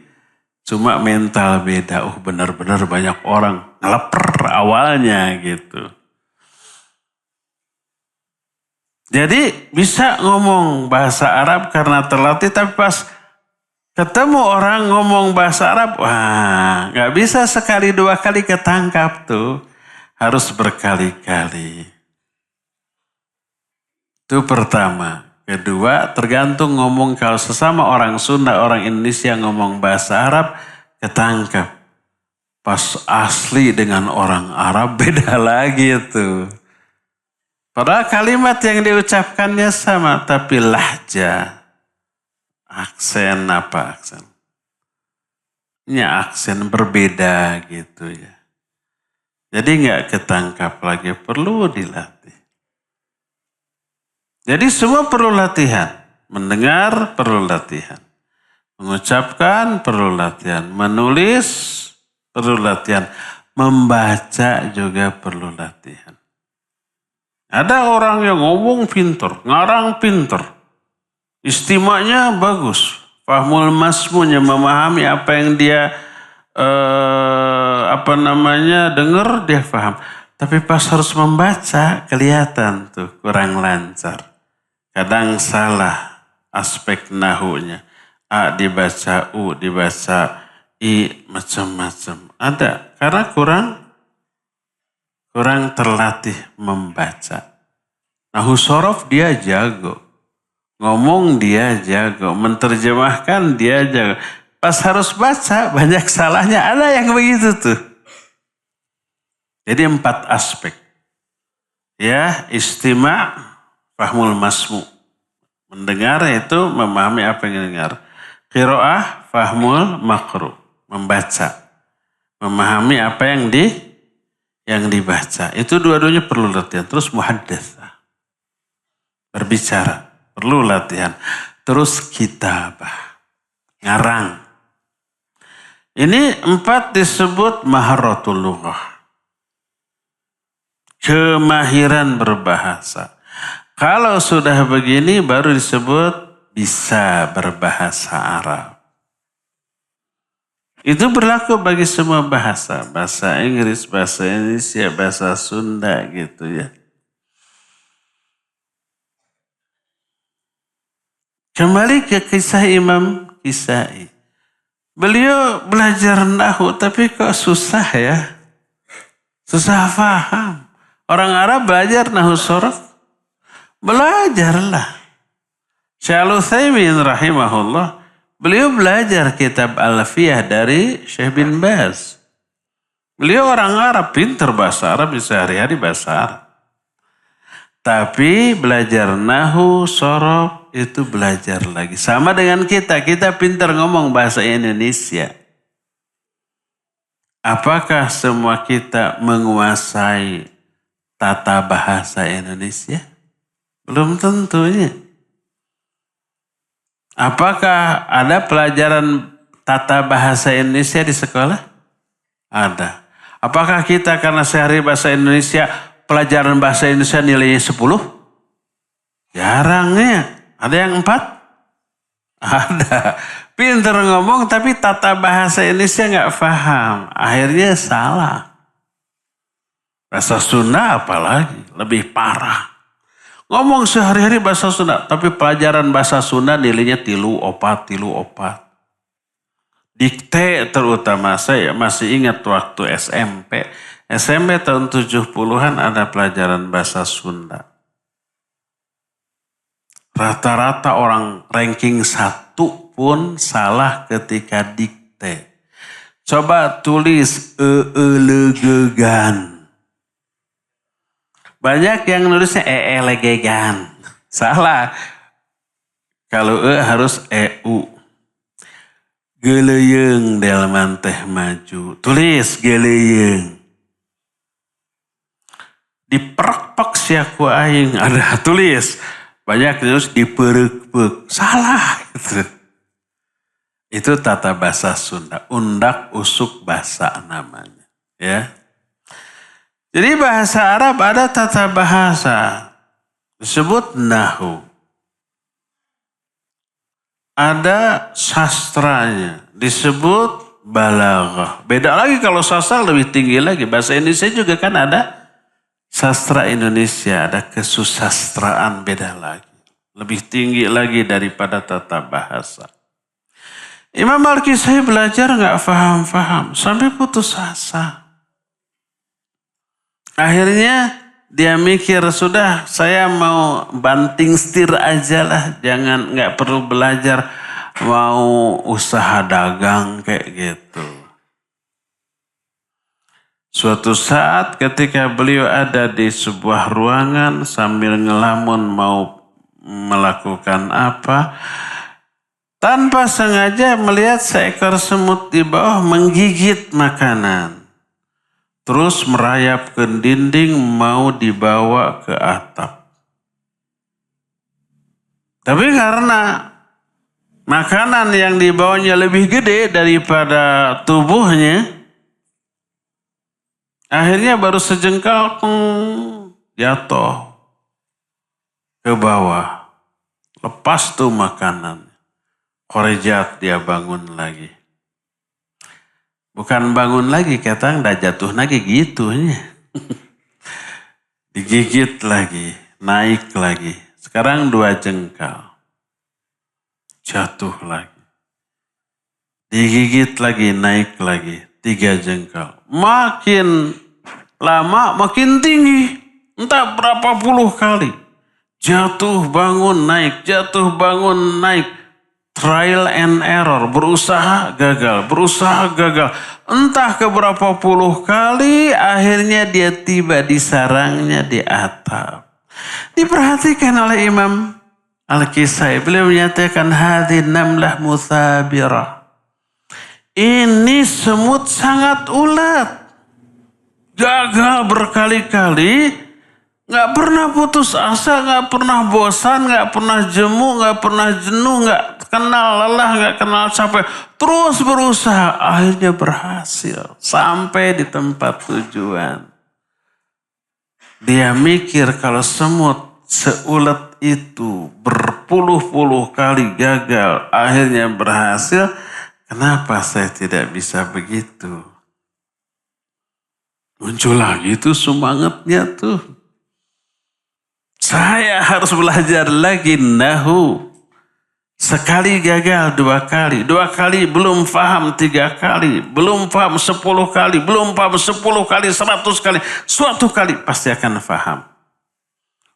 Cuma mental beda, benar-benar banyak orang ngeleper awalnya gitu. Jadi bisa ngomong bahasa Arab karena terlatih, tapi pas ketemu orang ngomong bahasa Arab, wah gak bisa sekali dua kali ketangkap tuh. Harus berkali-kali. Itu pertama. Kedua, tergantung ngomong kalau sesama orang Sunda, orang Indonesia ngomong bahasa Arab, ketangkap. Pas asli dengan orang Arab beda lagi tuh. Padahal kalimat yang diucapkannya sama, tapi lahja, aksen apa aksen? Ini aksen berbeda gitu ya. Jadi nggak ketangkap lagi, perlu dilatih. Jadi semua perlu latihan. Mendengar perlu latihan. Mengucapkan perlu latihan. Menulis perlu latihan. Membaca juga perlu latihan. Ada orang yang ngomong pinter, ngarang pinter. Istimanya bagus. Fahmul masmunya, memahami apa yang dia dengar, dia paham. Tapi pas harus membaca, kelihatan tuh kurang lancar. Kadang salah aspek nahunya. A dibaca U, dibaca I, macam-macam. Ada, karena kurang terlatih membaca. Nahwu sharaf dia jago. Ngomong dia jago. Menterjemahkan dia jago. Pas harus baca banyak salahnya. Ada yang begitu tuh. Jadi 4 aspek. Ya, istima', fahmul masmu'. Mendengar itu memahami apa yang dengar. Qiraah, fahmul makru'. Membaca. Memahami apa yang dibaca. Itu dua-duanya perlu latihan. Terus muhaddatsah. Berbicara. Perlu latihan. Terus kitabah. Ngarang. Ini 4 disebut maharatul lughah. Kemahiran berbahasa. Kalau sudah begini baru disebut bisa berbahasa Arab. Itu berlaku bagi semua bahasa. Bahasa Inggris, bahasa Indonesia, bahasa Sunda gitu ya. Kembali ke kisah Imam Kisai. Beliau belajar nahu tapi kok susah ya. Susah paham. Orang Arab belajar nahu sorof. Belajarlah. Syekh Al-Utsaimin rahimahullah. Beliau belajar kitab Alfiyah dari Syekh bin Baz. Beliau orang Arab, pintar bahasa Arab, sehari-hari bahasa Arab. Tapi belajar nahu, sorof, itu belajar lagi. Sama dengan kita pintar ngomong bahasa Indonesia. Apakah semua kita menguasai tata bahasa Indonesia? Belum tentunya. Apakah ada pelajaran tata bahasa Indonesia di sekolah? Ada. Apakah kita karena sehari bahasa Indonesia, pelajaran bahasa Indonesia nilainya 10? Jarangnya. Ada yang 4? Ada. Pintar ngomong tapi tata bahasa Indonesia nggak paham. Akhirnya salah. Bahasa Sunda apalagi, lebih parah. Ngomong sehari-hari bahasa Sunda, tapi pelajaran bahasa Sunda nilainya 3, 4. Dikte terutama, saya masih ingat waktu SMP. SMP tahun 70-an ada pelajaran bahasa Sunda. Rata-rata orang ranking 1 pun salah ketika dikte. Coba tulis legegan. Banyak yang nulisnya legegan. Salah. Kalau harus eu. Geleyeng delman teh maju. Tulis geleyeng. Diperek-pek siaku aing. Ada tulis. Banyak terus diperek-pek. Salah. Itu tata bahasa Sunda. Undak usuk bahasa namanya. Ya. Jadi bahasa Arab ada tata bahasa. Disebut nahu. Ada sastranya. Disebut balaghah. Beda lagi kalau sastra lebih tinggi lagi. Bahasa Indonesia juga kan ada sastra Indonesia. Ada kesusastraan, beda lagi. Lebih tinggi lagi daripada tata bahasa. Imam Al-Kisai belajar gak paham-paham. Sampai putus asa. Akhirnya dia mikir, sudah saya mau banting setir aja lah. Jangan, gak perlu belajar. Mau usaha dagang kayak gitu. Suatu saat ketika beliau ada di sebuah ruangan sambil ngelamun mau melakukan apa. Tanpa sengaja melihat seekor semut di bawah menggigit makanan. Terus merayap ke dinding mau dibawa ke atap. Tapi karena makanan yang dibawanya lebih gede daripada tubuhnya, akhirnya baru sejengkal jatuh ke bawah. Lepas tuh makanan. Korejat dia bangun lagi. Bukan bangun lagi, kata nggak jatuh lagi gitu. Digigit lagi, naik lagi. Sekarang 2 jengkal. Jatuh lagi. Digigit lagi, naik lagi. 3 jengkal. Makin lama makin tinggi. Entah berapa puluh kali. Jatuh bangun naik, jatuh bangun naik. Trial and error, berusaha gagal, Entah keberapa puluh kali, akhirnya dia tiba di sarangnya di atap. Diperhatikan oleh Imam Al-Kisai, beliau menyatakan hadhin namlah muthabirah. Ini semut sangat ulet, gagal berkali-kali. Gak pernah putus asa, gak pernah bosan, gak pernah jemu, gak pernah jenuh, gak kenal lelah, gak kenal capek. Terus berusaha, akhirnya berhasil. Sampai di tempat tujuan. Dia mikir kalau semut seulet itu berpuluh-puluh kali gagal, akhirnya berhasil. Kenapa saya tidak bisa begitu? Muncul lagi tuh semangatnya tuh. Saya harus belajar lagi nahu. Sekali gagal 2 kali. 2 kali belum paham 3 kali. Belum paham 10 kali. Belum paham 10 kali, 100 kali. Suatu kali pasti akan paham.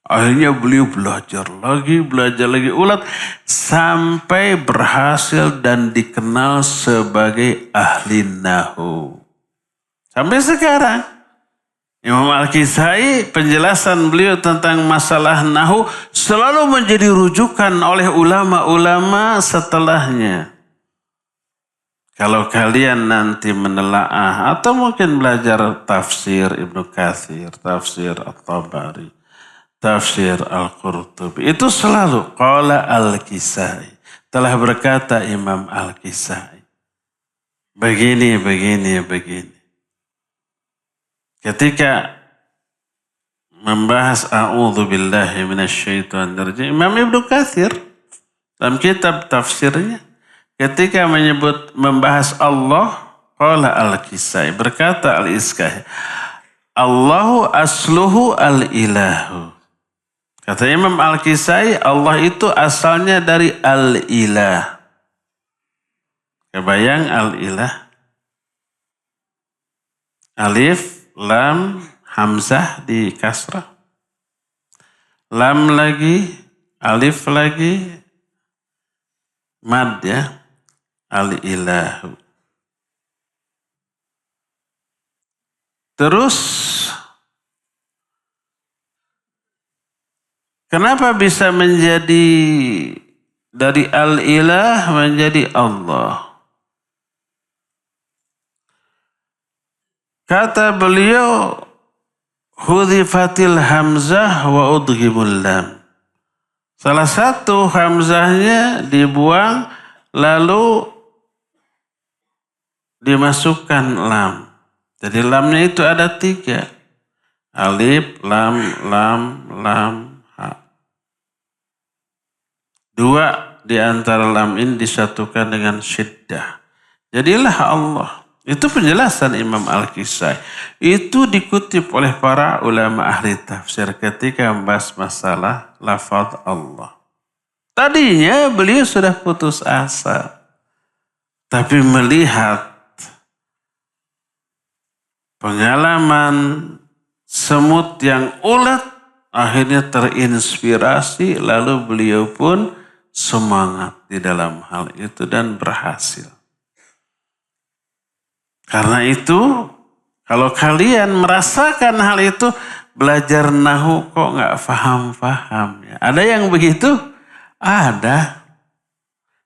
Akhirnya beliau belajar lagi ulat. Sampai berhasil dan dikenal sebagai ahli nahu. Sampai sekarang. Imam Al-Kisai penjelasan beliau tentang masalah nahu selalu menjadi rujukan oleh ulama-ulama setelahnya. Kalau kalian nanti menelaah atau mungkin belajar tafsir Ibnu Katsir, tafsir At-Tabari, tafsir Al-Qurtubi, itu selalu qala Al-Kisai. Telah berkata Imam Al-Kisai. Begini. Ketika membahas a'udzubillahi minasyaitonirrajim, Imam Ibnu Katsir dalam kitab tafsirnya ketika membahas Allah, qala Al-Kisai, berkata Al-Iskah, Allahu asluhu al-ilahu. Kata Imam Al-Kisai, Allah itu asalnya dari al-ilah. Kebayang al-ilah? Alif, lam, hamzah di kasrah. Lam lagi, alif lagi, mad ya. Al-ilahu. Terus, kenapa bisa menjadi dari al-ilah menjadi Allah? Kata beliau, hudhifatil hamzah wa udghimul lam. Salah satu hamzahnya dibuang lalu dimasukkan lam. Jadi lamnya itu ada 3. Alif, lam, ha. 2 di antara lam ini disatukan dengan syiddah. Jadilah Allah. Itu penjelasan Imam Al-Kisai. Itu dikutip oleh para ulama ahli tafsir ketika membahas masalah lafaz Allah. Tadinya beliau sudah putus asa. Tapi melihat pengalaman semut yang ulet, akhirnya terinspirasi, lalu beliau pun semangat di dalam hal itu dan berhasil. Karena itu, kalau kalian merasakan hal itu, belajar nahu kok nggak paham-paham. Ya. Ada yang begitu? Ada.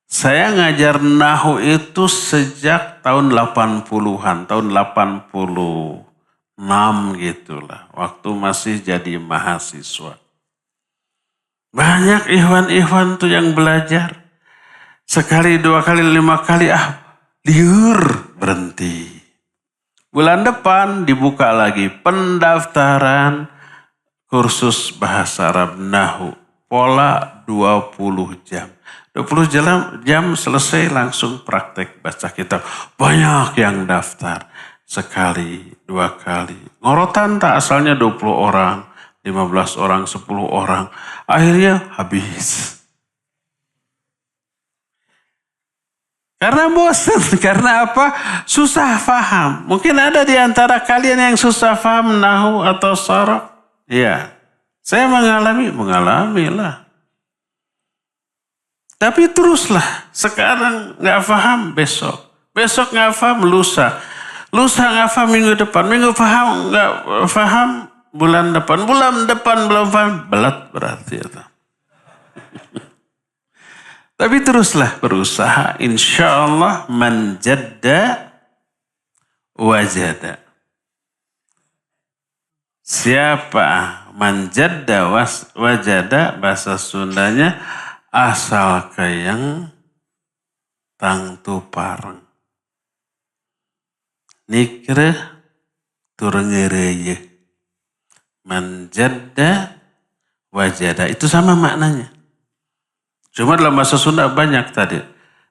Saya ngajar nahu itu sejak tahun 80-an, tahun 86 gitulah. Waktu masih jadi mahasiswa. Banyak ikhwan-ikhwan tuh yang belajar. Sekali, 2 kali, 5 kali, liur, berhenti. Bulan depan dibuka lagi pendaftaran kursus bahasa Arab Nahu. Pola 20 jam. 20 jam selesai langsung praktek baca kitab. Banyak yang daftar. Sekali, 2 kali. Ngorotan tak asalnya 20 orang, 15 orang, 10 orang. Akhirnya habis. Karena bosan, karena apa? Susah paham. Mungkin ada di antara kalian yang susah paham nahu atau sharaf. Iya, saya mengalami lah. Tapi teruslah, sekarang nggak paham besok. Besok nggak paham lusa. Lusa nggak paham minggu depan. Minggu paham nggak paham bulan depan. Bulan depan belum paham, belat berarti itu. Tapi teruslah berusaha, insya Allah man jadda wajada. Siapa man jadda wajada, bahasa Sundanya asal kayang tang tupareng. Nikreh turngereye. Man jadda wajada, itu sama maknanya. Cuma dalam bahasa Sunda banyak tadi.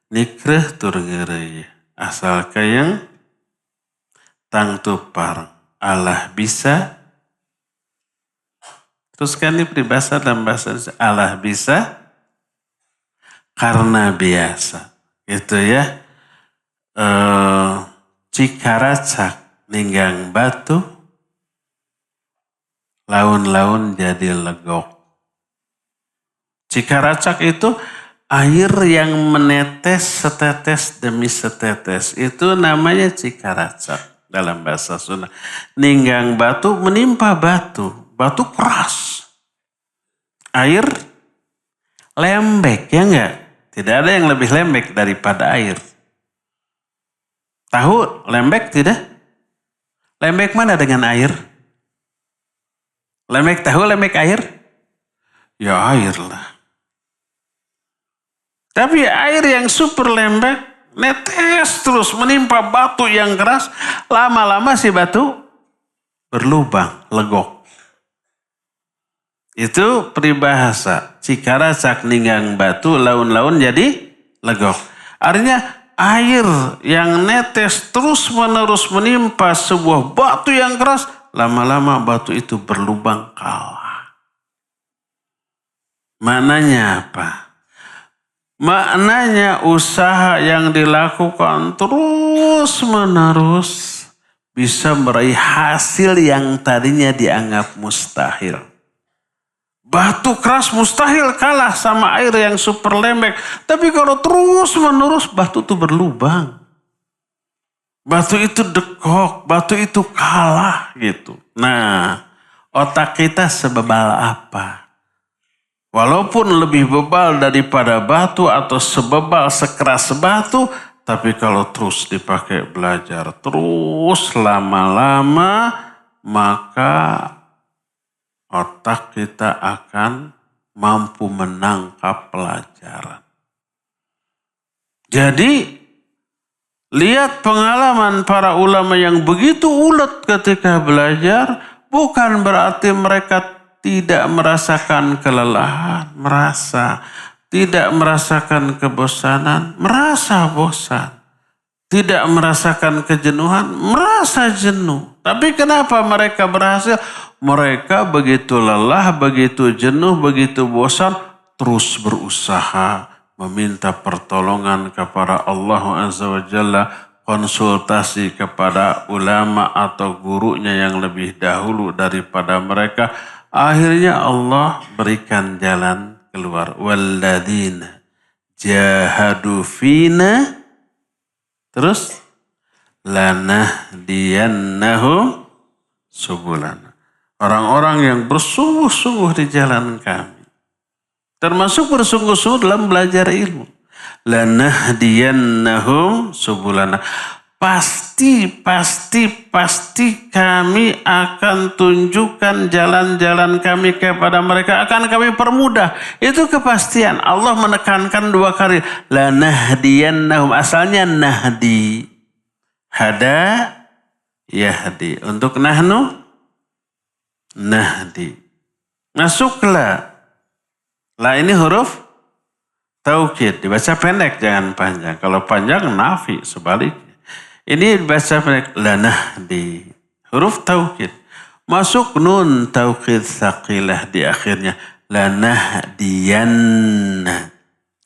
nikreh tur ngeureuy. Asal kayang tang tupar Allah bisa. Terus kan ini peribahasa dalam bahasa Indonesia, Allah bisa karena biasa. Gitu ya. Cikaracak ninggang batu, laun-laun jadi legok. Cikaracak itu air yang menetes setetes demi setetes. Itu namanya cikaracak dalam bahasa Sunda. Ninggang batu menimpa batu. Batu keras. Air lembek, ya enggak? Tidak ada yang lebih lembek daripada air. Tahu lembek tidak? Lembek mana dengan air? Lembek tahu, lembek air? Ya air lah. Tapi air yang super lembek, netes terus menimpa batu yang keras, lama-lama si batu berlubang, legok. Itu peribahasa. Cikaracak ninggang batu, laun-laun jadi legok. Artinya air yang netes terus menerus menimpa sebuah batu yang keras, lama-lama batu itu berlubang kalah. Maknanya apa? Maknanya usaha yang dilakukan terus menerus bisa meraih hasil yang tadinya dianggap mustahil. Batu keras mustahil kalah sama air yang super lembek. Tapi kalau terus menerus batu itu berlubang. Batu itu dekok, batu itu kalah gitu. Nah, otak kita sebebal apa? Walaupun lebih bebal daripada batu atau sebebal sekeras batu, tapi kalau terus dipakai belajar terus lama-lama, maka otak kita akan mampu menangkap pelajaran. Jadi, lihat pengalaman para ulama yang begitu ulet ketika belajar, bukan berarti mereka tidak merasakan kelelahan, tidak merasakan kebosanan, merasa bosan. Tidak merasakan kejenuhan, merasa jenuh. Tapi kenapa mereka berhasil? Mereka begitu lelah, begitu jenuh, begitu bosan, terus berusaha meminta pertolongan kepada Allah Azza wa Jalla, konsultasi kepada ulama atau gurunya yang lebih dahulu daripada mereka. Akhirnya Allah berikan jalan keluar. Walladzina jahadu fina, terus lanahdiyannahum subulana. Orang-orang yang bersungguh-sungguh di jalan kami. Termasuk bersungguh-sungguh dalam belajar ilmu. Lanahdiyannahum subulana. Pasti kami akan tunjukkan jalan-jalan kami kepada mereka. Akan kami permudah. Itu kepastian. Allah menekankan 2 kali. Lanahdiyannahum. Asalnya nahdi. Hada, yahdi. Untuk nahnu, nahdi. Masuklah. Lah ini huruf taukid. Dibaca pendek, jangan panjang. Kalau panjang, nafi. Sebaliknya. Ini dibaca pendek. Lanahdi. Huruf taukid. Masuk nun taukid tsaqilah di akhirnya. Lanahdiyanna.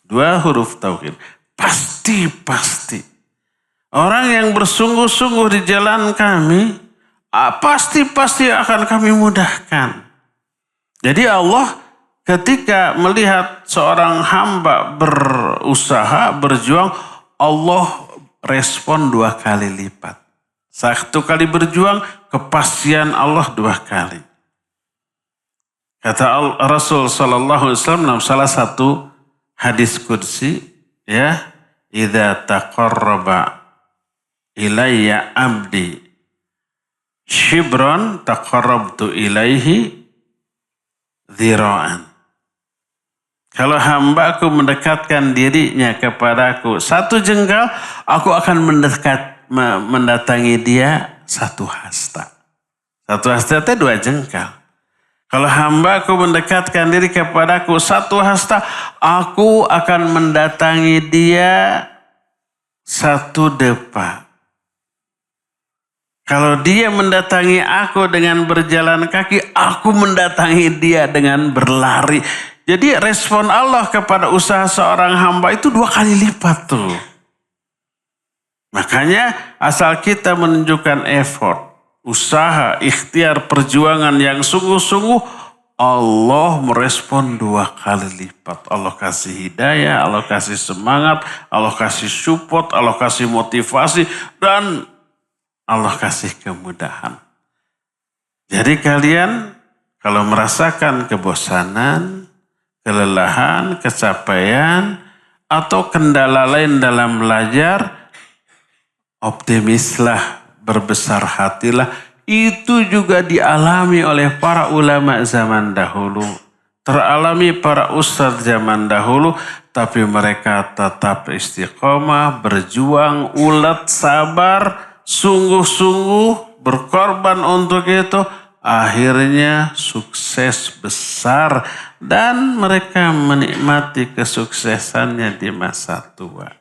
2 huruf taukid. Pasti. Orang yang bersungguh-sungguh di jalan kami, pasti akan kami mudahkan. Jadi Allah ketika melihat seorang hamba berusaha, berjuang, Allah respon 2 kali lipat. 1 kali berjuang, kepastian Allah 2 kali. Kata Rasul sallallahu alaihi wasallam dalam salah satu hadis qudsi, ya, idza taqarraba ilayya abdi shibran taqarrabtu ilaihi dzira'an. Kalau hambaku mendekatkan dirinya kepadaku 1 jengkal, aku akan mendatangi dia 1 hasta. 1 hasta itu 2 jengkal. Kalau hambaku mendekatkan diri kepadaku 1 hasta, aku akan mendatangi dia satu depa. Kalau dia mendatangi aku dengan berjalan kaki, aku mendatangi dia dengan berlari. Jadi respon Allah kepada usaha seorang hamba itu 2 kali lipat tuh. Makanya asal kita menunjukkan effort, usaha, ikhtiar, perjuangan yang sungguh-sungguh, Allah merespon 2 kali lipat. Allah kasih hidayah, Allah kasih semangat, Allah kasih support, Allah kasih motivasi, dan Allah kasih kemudahan. Jadi kalian kalau merasakan kebosanan, kelelahan, capaian, atau kendala lain dalam belajar, optimislah, berbesar hatilah. Itu juga dialami oleh para ulama zaman dahulu. Teralami para ustadz zaman dahulu, tapi mereka tetap istiqomah, berjuang, ulet, sabar, sungguh-sungguh berkorban untuk itu, akhirnya sukses besar dan mereka menikmati kesuksesannya di masa tua.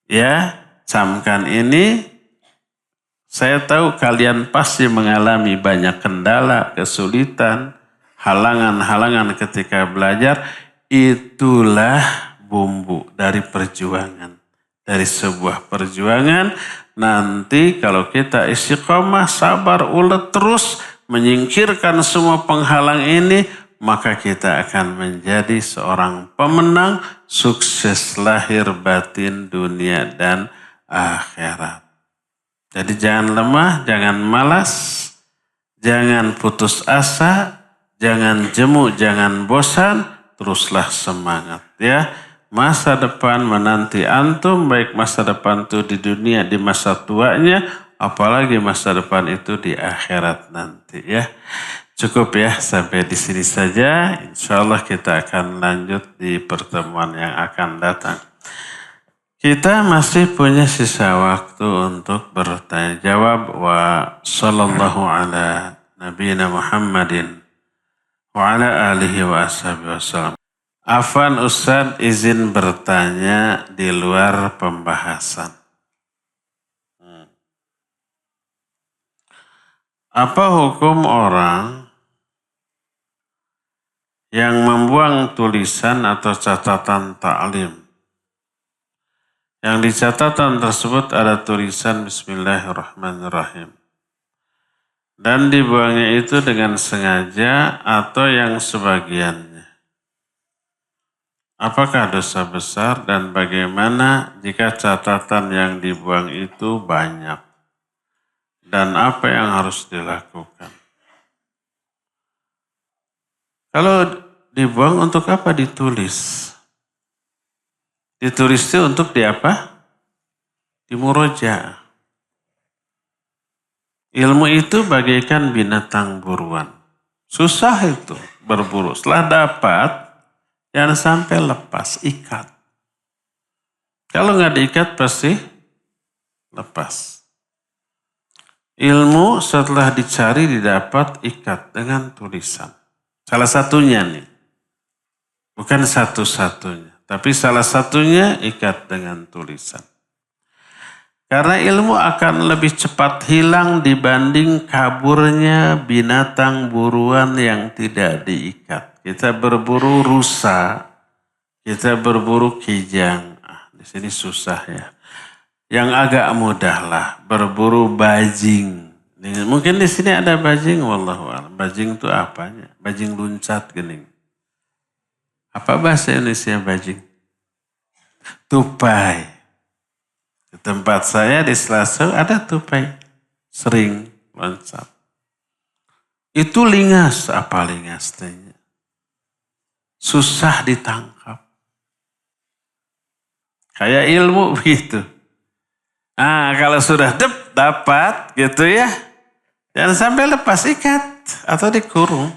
Ya, camkan ini, saya tahu kalian pasti mengalami banyak kendala, kesulitan, halangan-halangan ketika belajar. Itulah bumbu dari perjuangan. Dari sebuah perjuangan, nanti kalau kita istiqomah, sabar, ulet terus menyingkirkan semua penghalang ini, maka kita akan menjadi seorang pemenang, sukses lahir batin dunia dan akhirat. Jadi jangan lemah, jangan malas, jangan putus asa, jangan jemu, jangan bosan, teruslah semangat ya. Masa depan menanti antum, baik masa depan itu di dunia, di masa tuanya, apalagi masa depan itu di akhirat nanti ya. Cukup ya, sampai di sini saja. Insya Allah kita akan lanjut di pertemuan yang akan datang. Kita masih punya sisa waktu untuk bertanya jawab. Wa sallallahu ala nabiyina Muhammadin wa ala alihi wa ashabihi wasallam. Afwan Ustadz, izin bertanya di luar pembahasan. Apa hukum orang yang membuang tulisan atau catatan taklim? Yang di catatan tersebut ada tulisan Bismillahirrahmanirrahim. Dan dibuangnya itu dengan sengaja atau yang sebagiannya. Apakah dosa besar dan bagaimana jika catatan yang dibuang itu banyak? Dan apa yang harus dilakukan? Kalau dibuang untuk apa ditulis? Ditulis itu untuk di apa? Di muroja. Ilmu itu bagaikan binatang buruan. Susah itu berburu. Setelah dapat, jangan sampai lepas, ikat. Kalau nggak diikat pasti lepas. Ilmu setelah dicari didapat, ikat dengan tulisan. Salah satunya nih, bukan satu-satunya, tapi salah satunya ikat dengan tulisan. Karena ilmu akan lebih cepat hilang dibanding kaburnya binatang buruan yang tidak diikat. Kita berburu rusa, kita berburu kijang. Di sini susah ya. Yang agak mudah lah, berburu bajing. Mungkin di sini ada bajing, wallahu a'lam. Bajing itu apanya? Bajing luncat gening. Apa bahasa Indonesia bajing? Tupai. Di tempat saya di Selasau ada tupai. Sering loncat. Itu lingas, apa lingas tehnya? Susah ditangkap. Kayak ilmu begitu. Nah, kalau sudah dapat gitu ya, jangan sampai lepas, ikat atau dikurung.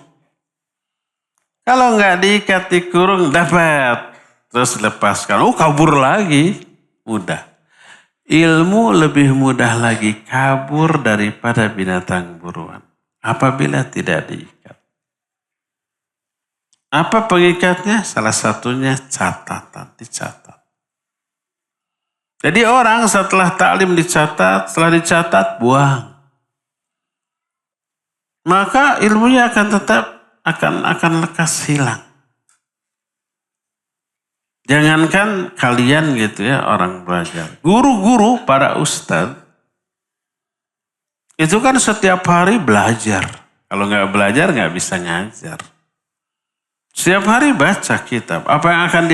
Kalau nggak diikat, dikurung, dapat. Terus lepaskan, kabur lagi. Mudah. Ilmu lebih mudah lagi kabur daripada binatang buruan. Apabila tidak diikat. Apa pengikatnya? Salah satunya catatan, dicatat. Jadi orang setelah taklim dicatat, setelah dicatat buang. Maka ilmunya akan tetap akan lekas hilang. Jangankan kalian gitu ya orang belajar. Guru-guru, para ustadz, itu kan setiap hari belajar. Kalau nggak belajar nggak bisa ngajar. Setiap hari baca kitab. Apa yang akan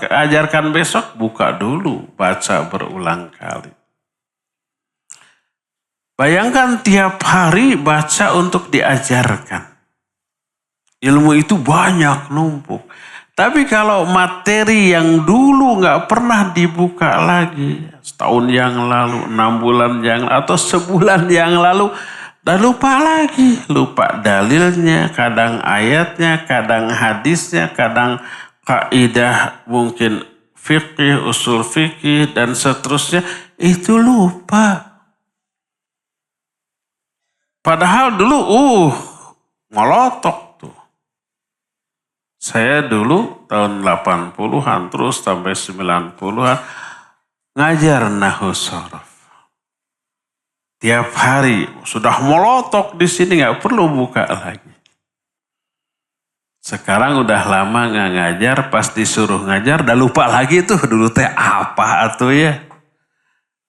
ajarkan besok, buka dulu. Baca berulang kali. Bayangkan tiap hari baca untuk diajarkan. Ilmu itu banyak numpuk. Tapi kalau materi yang dulu nggak pernah dibuka lagi, setahun yang lalu, 6 bulan yang lalu, atau sebulan yang lalu, dah lupa lagi. Lupa dalilnya, kadang ayatnya, kadang hadisnya, kadang kaidah mungkin fikih, usul fikih, dan seterusnya. Itu lupa. Padahal dulu, ngolotok. Saya dulu tahun 80-an terus sampai 90-an ngajar nahwu shorof. Tiap hari sudah melotok di sini nggak perlu buka lagi. Sekarang udah lama nggak ngajar, pas disuruh ngajar udah lupa lagi tuh dulu teh apa atuh ya.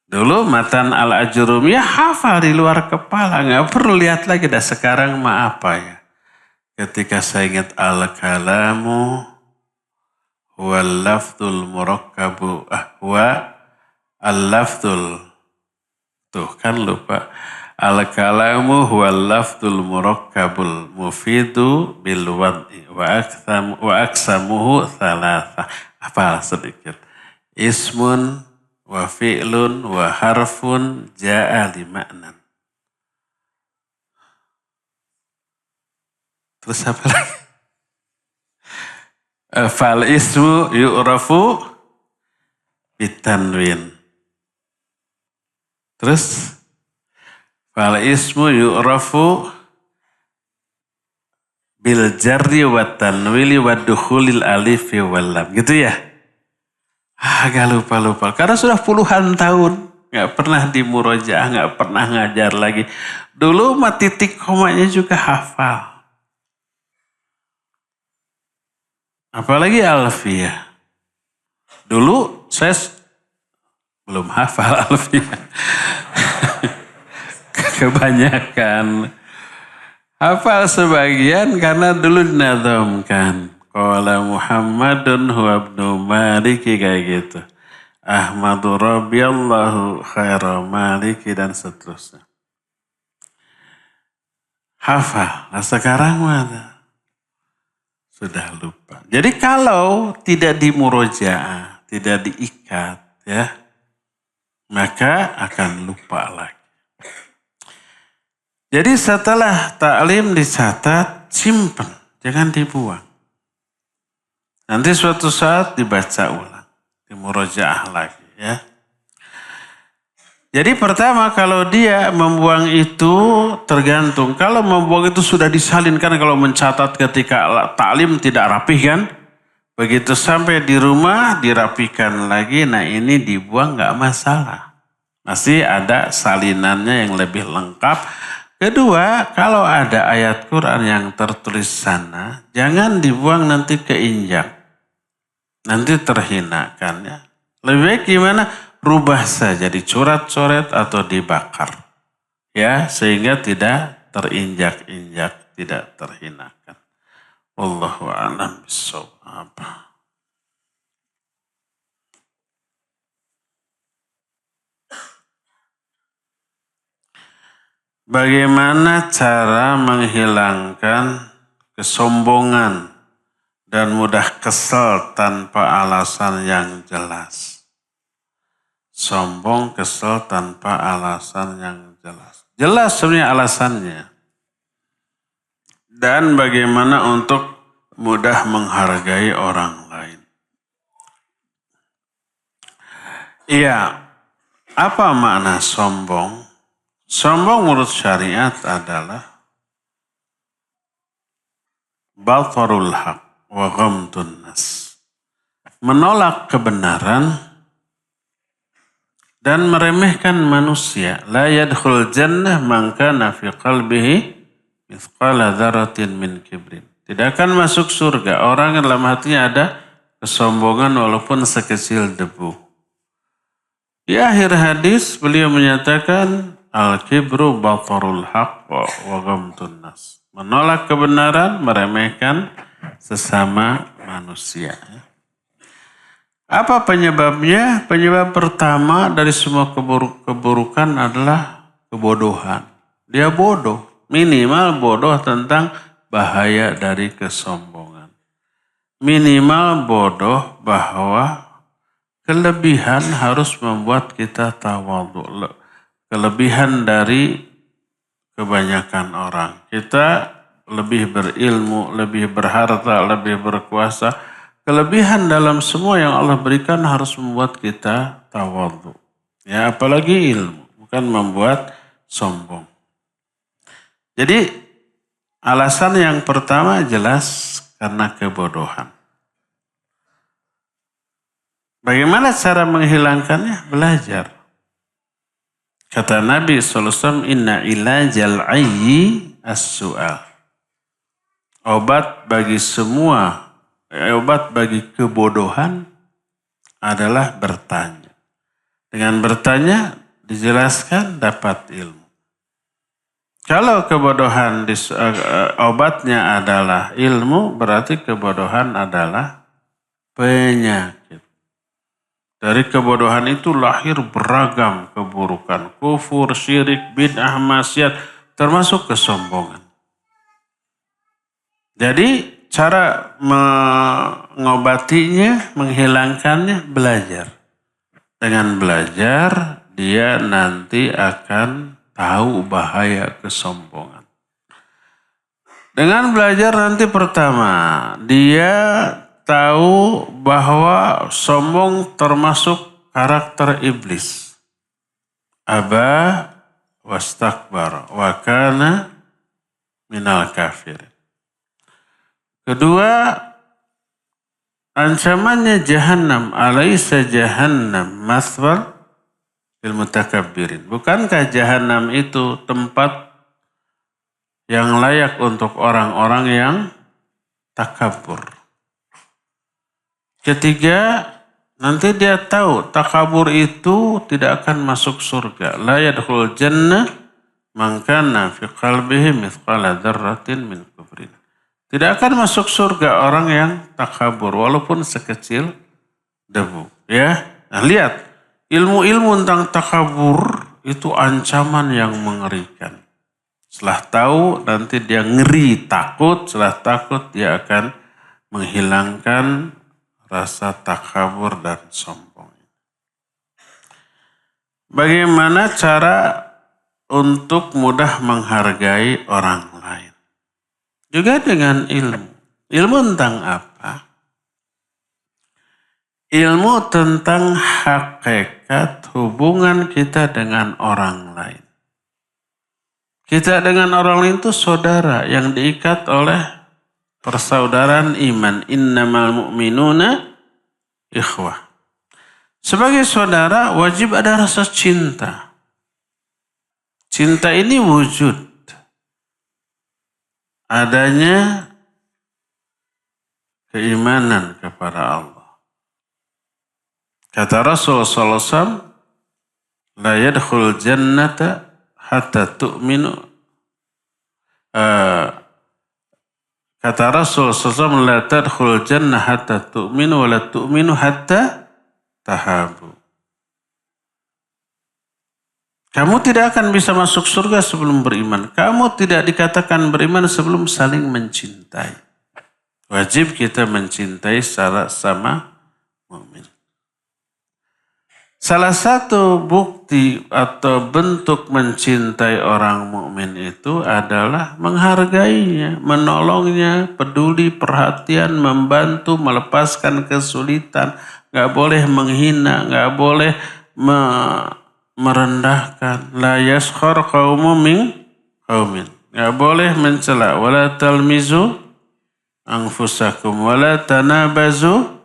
Dulu matan al-ajurumiyah hafal di luar kepala, nggak perlu lihat lagi. Dah sekarang mah apa ya? Ketika saya ingat al-kalamu huwal lafdul murakkabu huwa al-lafdul. Tuh kan lupa. Al-kalamu huwal lafdul murakkabul mufidu bil wad'i wa aksamuhu thalatha. Apa sedikit. Ismun wa fi'lun wa harfun ja'a li ma'nan. Terus apa lagi? Fal ismu yu'rafu bitanwin. Terus fal ismu yu'rafu bil jarri wa tanwili wa dukhulil alifi wal lam. Gitu ya? Agak lupa. Karena sudah puluhan tahun nggak pernah di murojaah, nggak pernah ngajar lagi. Dulu mah titik komanya juga hafal. Apalagi alfiyah. Dulu saya belum hafal alfiyah. Kebanyakan. Hafal sebagian karena dulu dinadhamkan. Qala Muhammadun huwa ibnu Maliki kayak gitu. Ahmadu Rabbiyallahu khaira Maliki dan seterusnya. Hafal. Nah sekarang mana? Sudah lupa. Jadi kalau tidak dimurojaah, tidak diikat ya, maka akan lupa lagi. Jadi setelah taklim dicatat, simpen, jangan dibuang. Nanti suatu saat dibaca ulang, dimurojaah lagi ya. Jadi pertama kalau dia membuang itu tergantung. Kalau membuang itu sudah disalinkan, kalau mencatat ketika taklim tidak rapih kan. Begitu sampai di rumah dirapikan lagi, nah ini dibuang nggak masalah. Masih ada salinannya yang lebih lengkap. Kedua, kalau ada ayat Quran yang tertulis sana, jangan dibuang nanti keinjak. Nanti terhinakan ya. Lebih baik gimana? Rubah saja, dicoret-coret atau dibakar. Ya, sehingga tidak terinjak-injak, tidak terhinakan. Wallahu a'lam bishawab. Bagaimana cara menghilangkan kesombongan dan mudah kesal tanpa alasan yang jelas? Sombong, kesel tanpa alasan yang jelas. Jelas sebenarnya alasannya. Dan bagaimana untuk mudah menghargai orang lain. Iya, apa makna sombong? Sombong menurut syariat adalah batarul haq wa ghamtun nas. Menolak kebenaran dan meremehkan manusia. La yadkhul jannah man kana fi qalbihi mithqala dzarratin min kibrin. Tidak akan masuk surga orang yang dalam hatinya ada kesombongan walaupun sekecil debu. Di akhir hadis beliau menyatakan al-kibru batarul haqq wa ghamtun nas. Menolak kebenaran, meremehkan sesama manusia. Apa penyebabnya? Penyebab pertama dari semua keburukan adalah kebodohan. Dia bodoh, minimal bodoh tentang bahaya dari kesombongan. Minimal bodoh bahwa kelebihan harus membuat kita tawadhu. Kelebihan dari kebanyakan orang. Kita lebih berilmu, lebih berharta, lebih berkuasa. Kelebihan dalam semua yang Allah berikan harus membuat kita tawadhu. Ya, apalagi ilmu, bukan membuat sombong. Jadi alasan yang pertama jelas karena kebodohan. Bagaimana cara menghilangkannya? Belajar. Kata Nabi SAW, inna ilajal ayyi as-su'al. Obat bagi kebodohan adalah bertanya. Dengan bertanya dijelaskan dapat ilmu. Kalau kebodohan obatnya adalah ilmu, berarti kebodohan adalah penyakit. Dari kebodohan itu lahir beragam keburukan. Kufur, syirik, bid'ah, maksiat, termasuk kesombongan. Jadi cara mengobatinya, menghilangkannya, belajar. Dengan belajar, dia nanti akan tahu bahaya kesombongan. Dengan belajar nanti pertama, dia tahu bahwa sombong termasuk karakter iblis. Aba wastakbar wa kana minal kafirin. Kedua, ancamannya jahannam. Alaysa jahannam maswal lil mutakabbirin. Bukankah jahannam itu tempat yang layak untuk orang-orang yang takabur? Ketiga, nanti dia tahu takabur itu tidak akan masuk surga. La yadkhul jannah man kana fi qalbihi mithqala dzarratin min kibrin. Tidak akan masuk surga orang yang takabur walaupun sekecil debu. Ya, nah, lihat ilmu-ilmu tentang takabur itu ancaman yang mengerikan. Setelah tahu nanti dia ngeri, takut. Setelah takut dia akan menghilangkan rasa takabur dan sombong. Bagaimana cara untuk mudah menghargai orang lain? Juga dengan ilmu. Ilmu tentang apa? Ilmu tentang hakikat hubungan kita dengan orang lain. Kita dengan orang lain itu saudara yang diikat oleh persaudaraan iman. Innamal mu'minuna ikhwah. Sebagai saudara wajib ada rasa cinta. Cinta ini wujud. Adanya keimanan kepada Allah. Kata Rasulullah SAW, la yadkhul jannata hatta tu'minu. Kata Rasulullah SAW, la tadkhul jannah hatta tu'minu wa la tu'minu hatta tahabu. Kamu tidak akan bisa masuk surga sebelum beriman. Kamu tidak dikatakan beriman sebelum saling mencintai. Wajib kita mencintai secara sama mukmin. Salah satu bukti atau bentuk mencintai orang mukmin itu adalah menghargainya, menolongnya, peduli, perhatian, membantu, melepaskan kesulitan. Gak boleh menghina, gak boleh merendahkan. La yaskhar qaumun min qaumin. Gak boleh mencela. Wala talmizu anfusakum. Wala tanabazu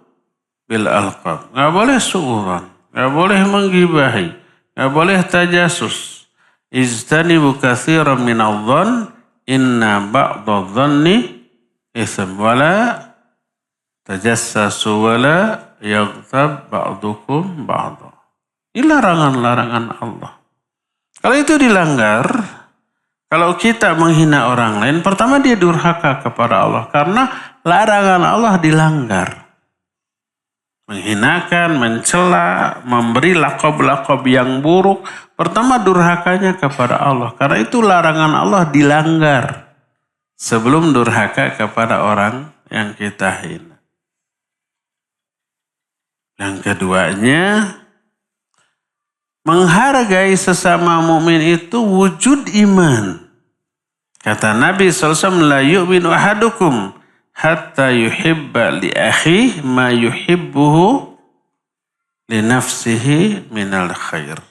bil alqab. Gak boleh su'uran. Gak boleh menggibahi. Gak boleh tajasus. Ijtanibu katsiran minadh-dhann inna ba'dadh-dhanni itsm wala tajassasu wala yaghtab ba'dukum ba'dha. Ini larangan-larangan Allah. Kalau itu dilanggar, kalau kita menghina orang lain, pertama dia durhaka kepada Allah karena larangan Allah dilanggar. Menghinakan, mencela, memberi lakob-lakob yang buruk. Pertama durhakanya kepada Allah. Karena itu larangan Allah dilanggar. Sebelum durhaka kepada orang yang kita hina. Yang keduanya, menghargai sesama mukmin itu wujud iman. Kata Nabi SAW, la yu'minu ahadukum hatta yuhibba li akhihi ma yuhibbuhu li nafsihi minal khair.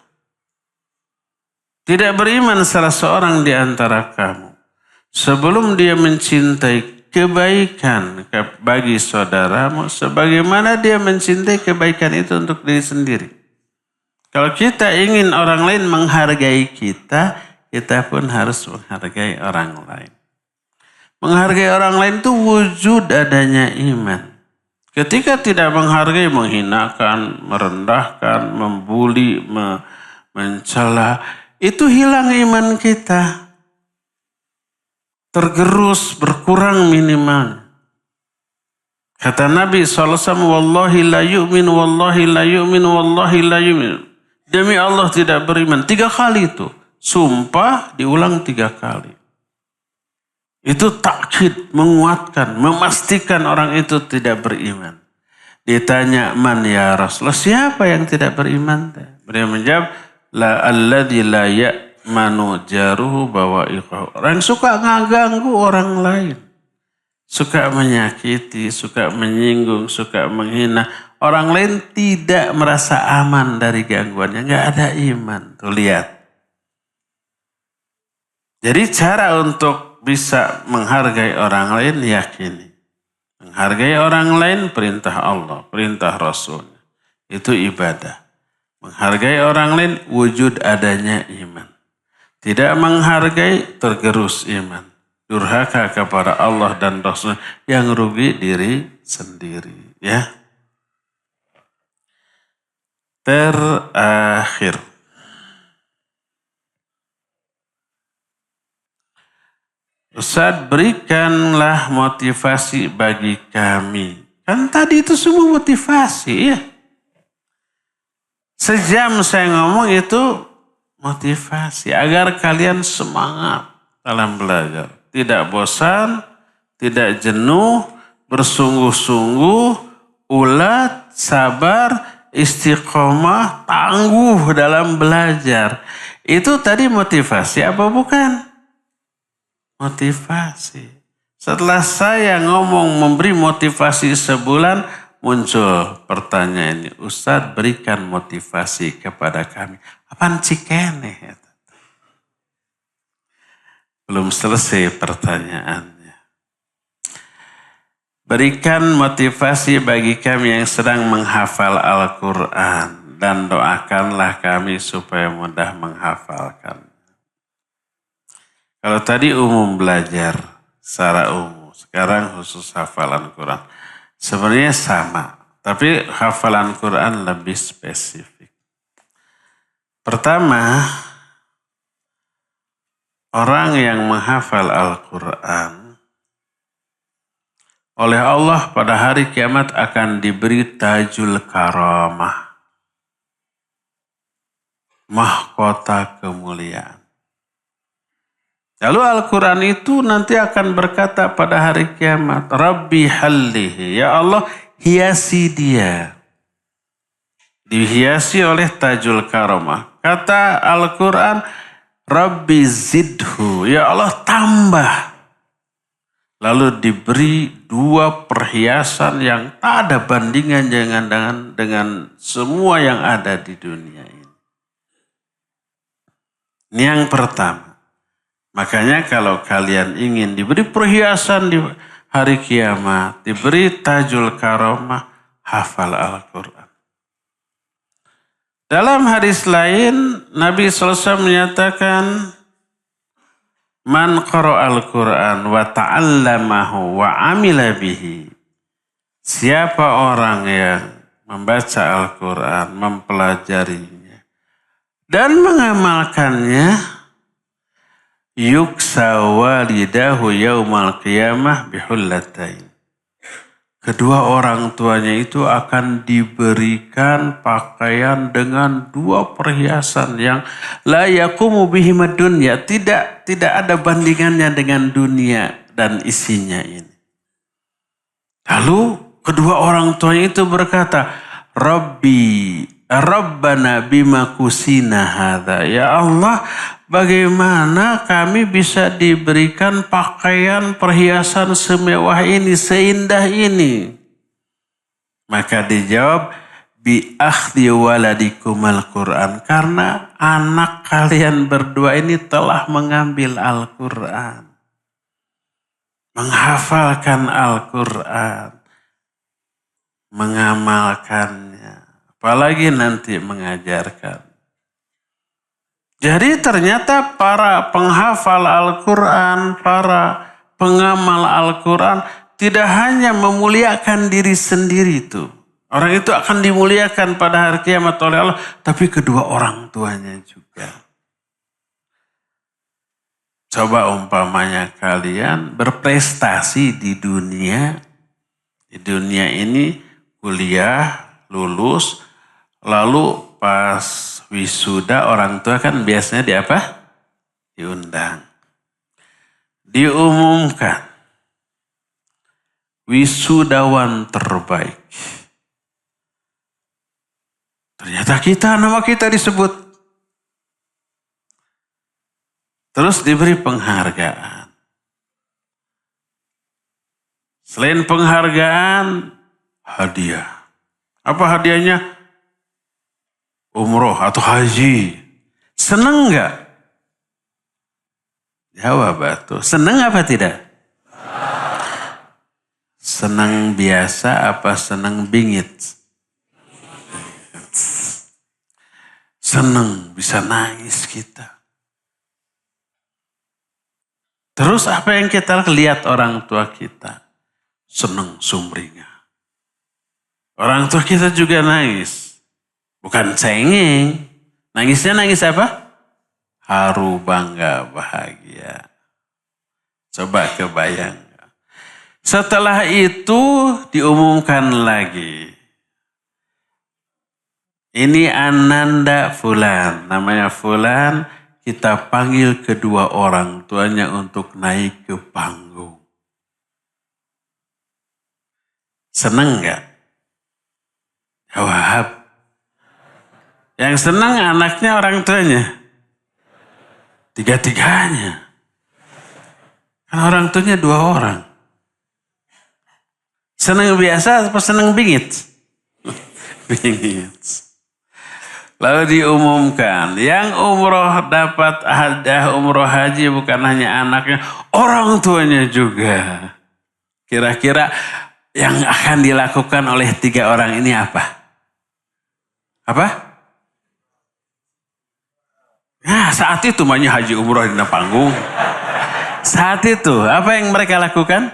Tidak beriman salah seorang di antara kamu sebelum dia mencintai kebaikan bagi saudaramu sebagaimana dia mencintai kebaikan itu untuk diri sendiri. Kalau kita ingin orang lain menghargai kita, kita pun harus menghargai orang lain. Menghargai orang lain itu wujud adanya iman. Ketika tidak menghargai, menghinakan, merendahkan, membuli, mencela, itu hilang iman kita. Tergerus, berkurang minimal. Kata Nabi SAW, wallahi la yu'min, wallahi la yu'min, wallahi la yu'min. Demi Allah tidak beriman. 3 kali itu. Sumpah diulang 3 kali. Itu takkid, menguatkan, memastikan orang itu tidak beriman. Ditanya, man ya Rasulullah, siapa yang tidak beriman? Beliau menjawab, la alladzi la ya'manu jaruhu bawa'iqahu. Orang suka ngaganggu orang lain. Suka menyakiti, suka menyinggung, suka menghina. Orang lain tidak merasa aman dari gangguannya. Nggak ada iman. Tuh lihat. Jadi cara untuk bisa menghargai orang lain, yakini. Menghargai orang lain perintah Allah, perintah Rasulnya. Itu ibadah. Menghargai orang lain wujud adanya iman. Tidak menghargai tergerus iman. Durhaka kepada Allah dan Rasulnya yang rugi diri sendiri. Ya. Terakhir. Ustaz, berikanlah motivasi bagi kami. Kan tadi itu semua motivasi ya. Sejam saya ngomong itu motivasi. Agar kalian semangat dalam belajar. Tidak bosan, tidak jenuh, bersungguh-sungguh, ulat, sabar, istiqomah, tangguh dalam belajar. Itu tadi motivasi apa bukan? Motivasi. Setelah saya ngomong memberi motivasi sebulan, muncul pertanyaan ini. Ustaz, berikan motivasi kepada kami. Apaan cikene? Belum selesai pertanyaannya. Berikan motivasi bagi kami yang sedang menghafal Al-Quran. Dan doakanlah kami supaya mudah menghafalkan. Kalau tadi umum belajar secara umum, sekarang khusus hafalan Quran. Sebenarnya sama, tapi hafalan Quran lebih spesifik. Pertama, orang yang menghafal Al-Quran, oleh Allah pada hari kiamat akan diberi tajul karamah. Mahkota kemuliaan. Lalu Al-Quran itu nanti akan berkata pada hari kiamat, Rabbi hallihi, ya Allah hiasi dia. Dihiasi oleh tajul karamah. Kata Al-Quran, Rabbi zidhu, ya Allah tambah. Lalu diberi 2 perhiasan yang tak ada bandingan dengan semua yang ada di dunia ini. Ini yang pertama. Makanya kalau kalian ingin diberi perhiasan di hari kiamat, diberi tajul karamah, hafal Al-Quran. Dalam hadis lain, Nabi SAW menyatakan, Man qara'al Qur'an wa ta'allamahu wa amila bihi. Siapa orang yang membaca Al-Quran, mempelajarinya, dan mengamalkannya, yuksa walidahu yaumal qiyamah bihullatain. Kedua orang tuanya itu akan diberikan pakaian dengan 2 perhiasan yang la yaqumu bihimad dunya. Tidak ada bandingannya dengan dunia dan isinya ini. Lalu kedua orang tuanya itu berkata, Rabbana bima kusina hadza. Ya Allah, bagaimana kami bisa diberikan pakaian perhiasan semewah ini, seindah ini? Maka dijawab, bi akhdhi waladikumal Qur'an. Karena anak kalian berdua ini telah mengambil Al-Quran. Menghafalkan Al-Quran. Mengamalkannya. Apalagi nanti mengajarkan. Jadi ternyata para penghafal Al-Quran, para pengamal Al-Quran tidak hanya memuliakan diri sendiri itu. Orang itu akan dimuliakan pada hari kiamat oleh Allah, tapi kedua orang tuanya juga. Coba umpamanya kalian berprestasi di dunia. Di dunia ini kuliah, lulus, lalu pas wisuda orang tua kan biasanya di apa? Diundang. Diumumkan. Wisudawan terbaik. Ternyata nama kita disebut. Terus diberi penghargaan. Selain penghargaan, hadiah. Apa hadiahnya? Umroh atau haji. Seneng nggak? Jawab tuh. Seneng apa tidak? Seneng biasa apa seneng bingit? Seneng, bisa nangis kita. Terus apa yang kita lihat orang tua kita? Seneng sumringah. Orang tua kita juga nangis. Bukan cengeng. Nangisnya nangis apa? Haru, bangga, bahagia. Coba kebayang. Setelah itu diumumkan lagi. Ini Ananda Fulan. Namanya Fulan. Kita panggil kedua orang tuanya untuk naik ke panggung. Seneng gak? Jawab. Yang senang anaknya orang tuanya. Tiga-tiganya. Kan orang tuanya 2 orang. Senang biasa atau senang bingit? Bingit. Lalu diumumkan. Yang umroh dapat hadiah umroh haji bukan hanya anaknya. Orang tuanya juga. Kira-kira yang akan dilakukan oleh 3 orang ini apa? Apa? Nah, saat itu namanya haji umroh di panggung. Saat itu, apa yang mereka lakukan?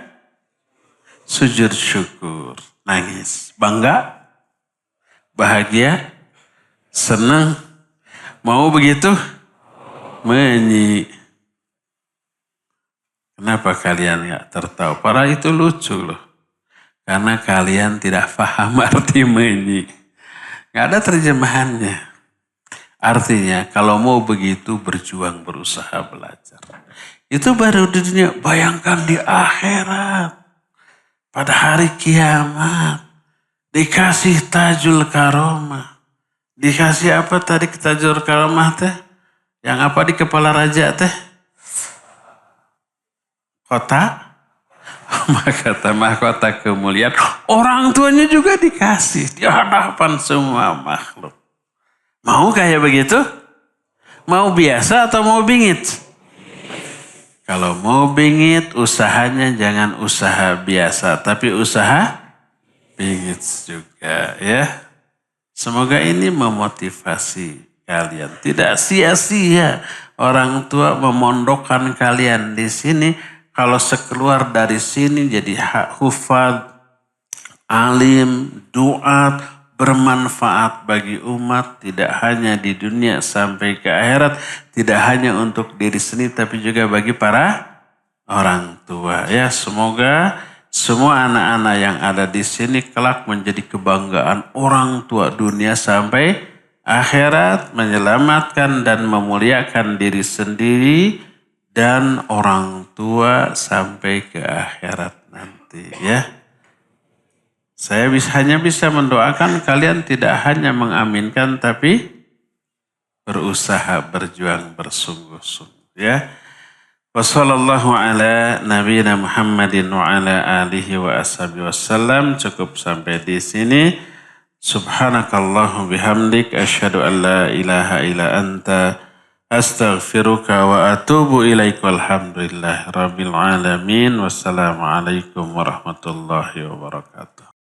Sujud syukur, nangis, bangga, bahagia, senang. Mau begitu? Menyi. Kenapa kalian gak tertawa? Padahal itu lucu loh. Karena kalian tidak paham arti menyi. Gak ada terjemahannya. Artinya kalau mau begitu berjuang, berusaha, belajar. Itu baru di dunia. Bayangkan di akhirat. Pada hari kiamat. Dikasih tajul karomah. Dikasih apa tadi tajul karomah teh? Yang apa di kepala raja teh? Kota? Mahkota kemuliaan. Orang tuanya juga dikasih. Di hadapan semua makhluk. Mau kayak begitu? Mau biasa atau mau bingit? Kalau mau bingit, usahanya jangan usaha biasa, tapi usaha bingit juga ya. Semoga ini memotivasi kalian. Tidak sia-sia orang tua memondokkan kalian di sini. Kalau sekeluar dari sini jadi hufad, alim, duat, bermanfaat bagi umat. Tidak hanya di dunia sampai ke akhirat. Tidak hanya untuk diri sendiri tapi juga bagi para orang tua. Ya, semoga semua anak-anak yang ada di sini kelak menjadi kebanggaan orang tua dunia sampai akhirat, menyelamatkan dan memuliakan diri sendiri dan orang tua sampai ke akhirat nanti ya. Saya hanya bisa mendoakan kalian tidak hanya mengaminkan tapi berusaha, berjuang, bersungguh-sungguh ya. Wassallallahu ala nabiyina Muhammadin wa ala alihi wa ashabihi wasallam. Cukup sampai di sini. Subhanakallahu bihamdik asyhadu an la ilaha illa anta astaghfiruka wa atubu ilaik. Walhamdulillahi rabbil alamin. Wassalamualaikum warahmatullahi wabarakatuh.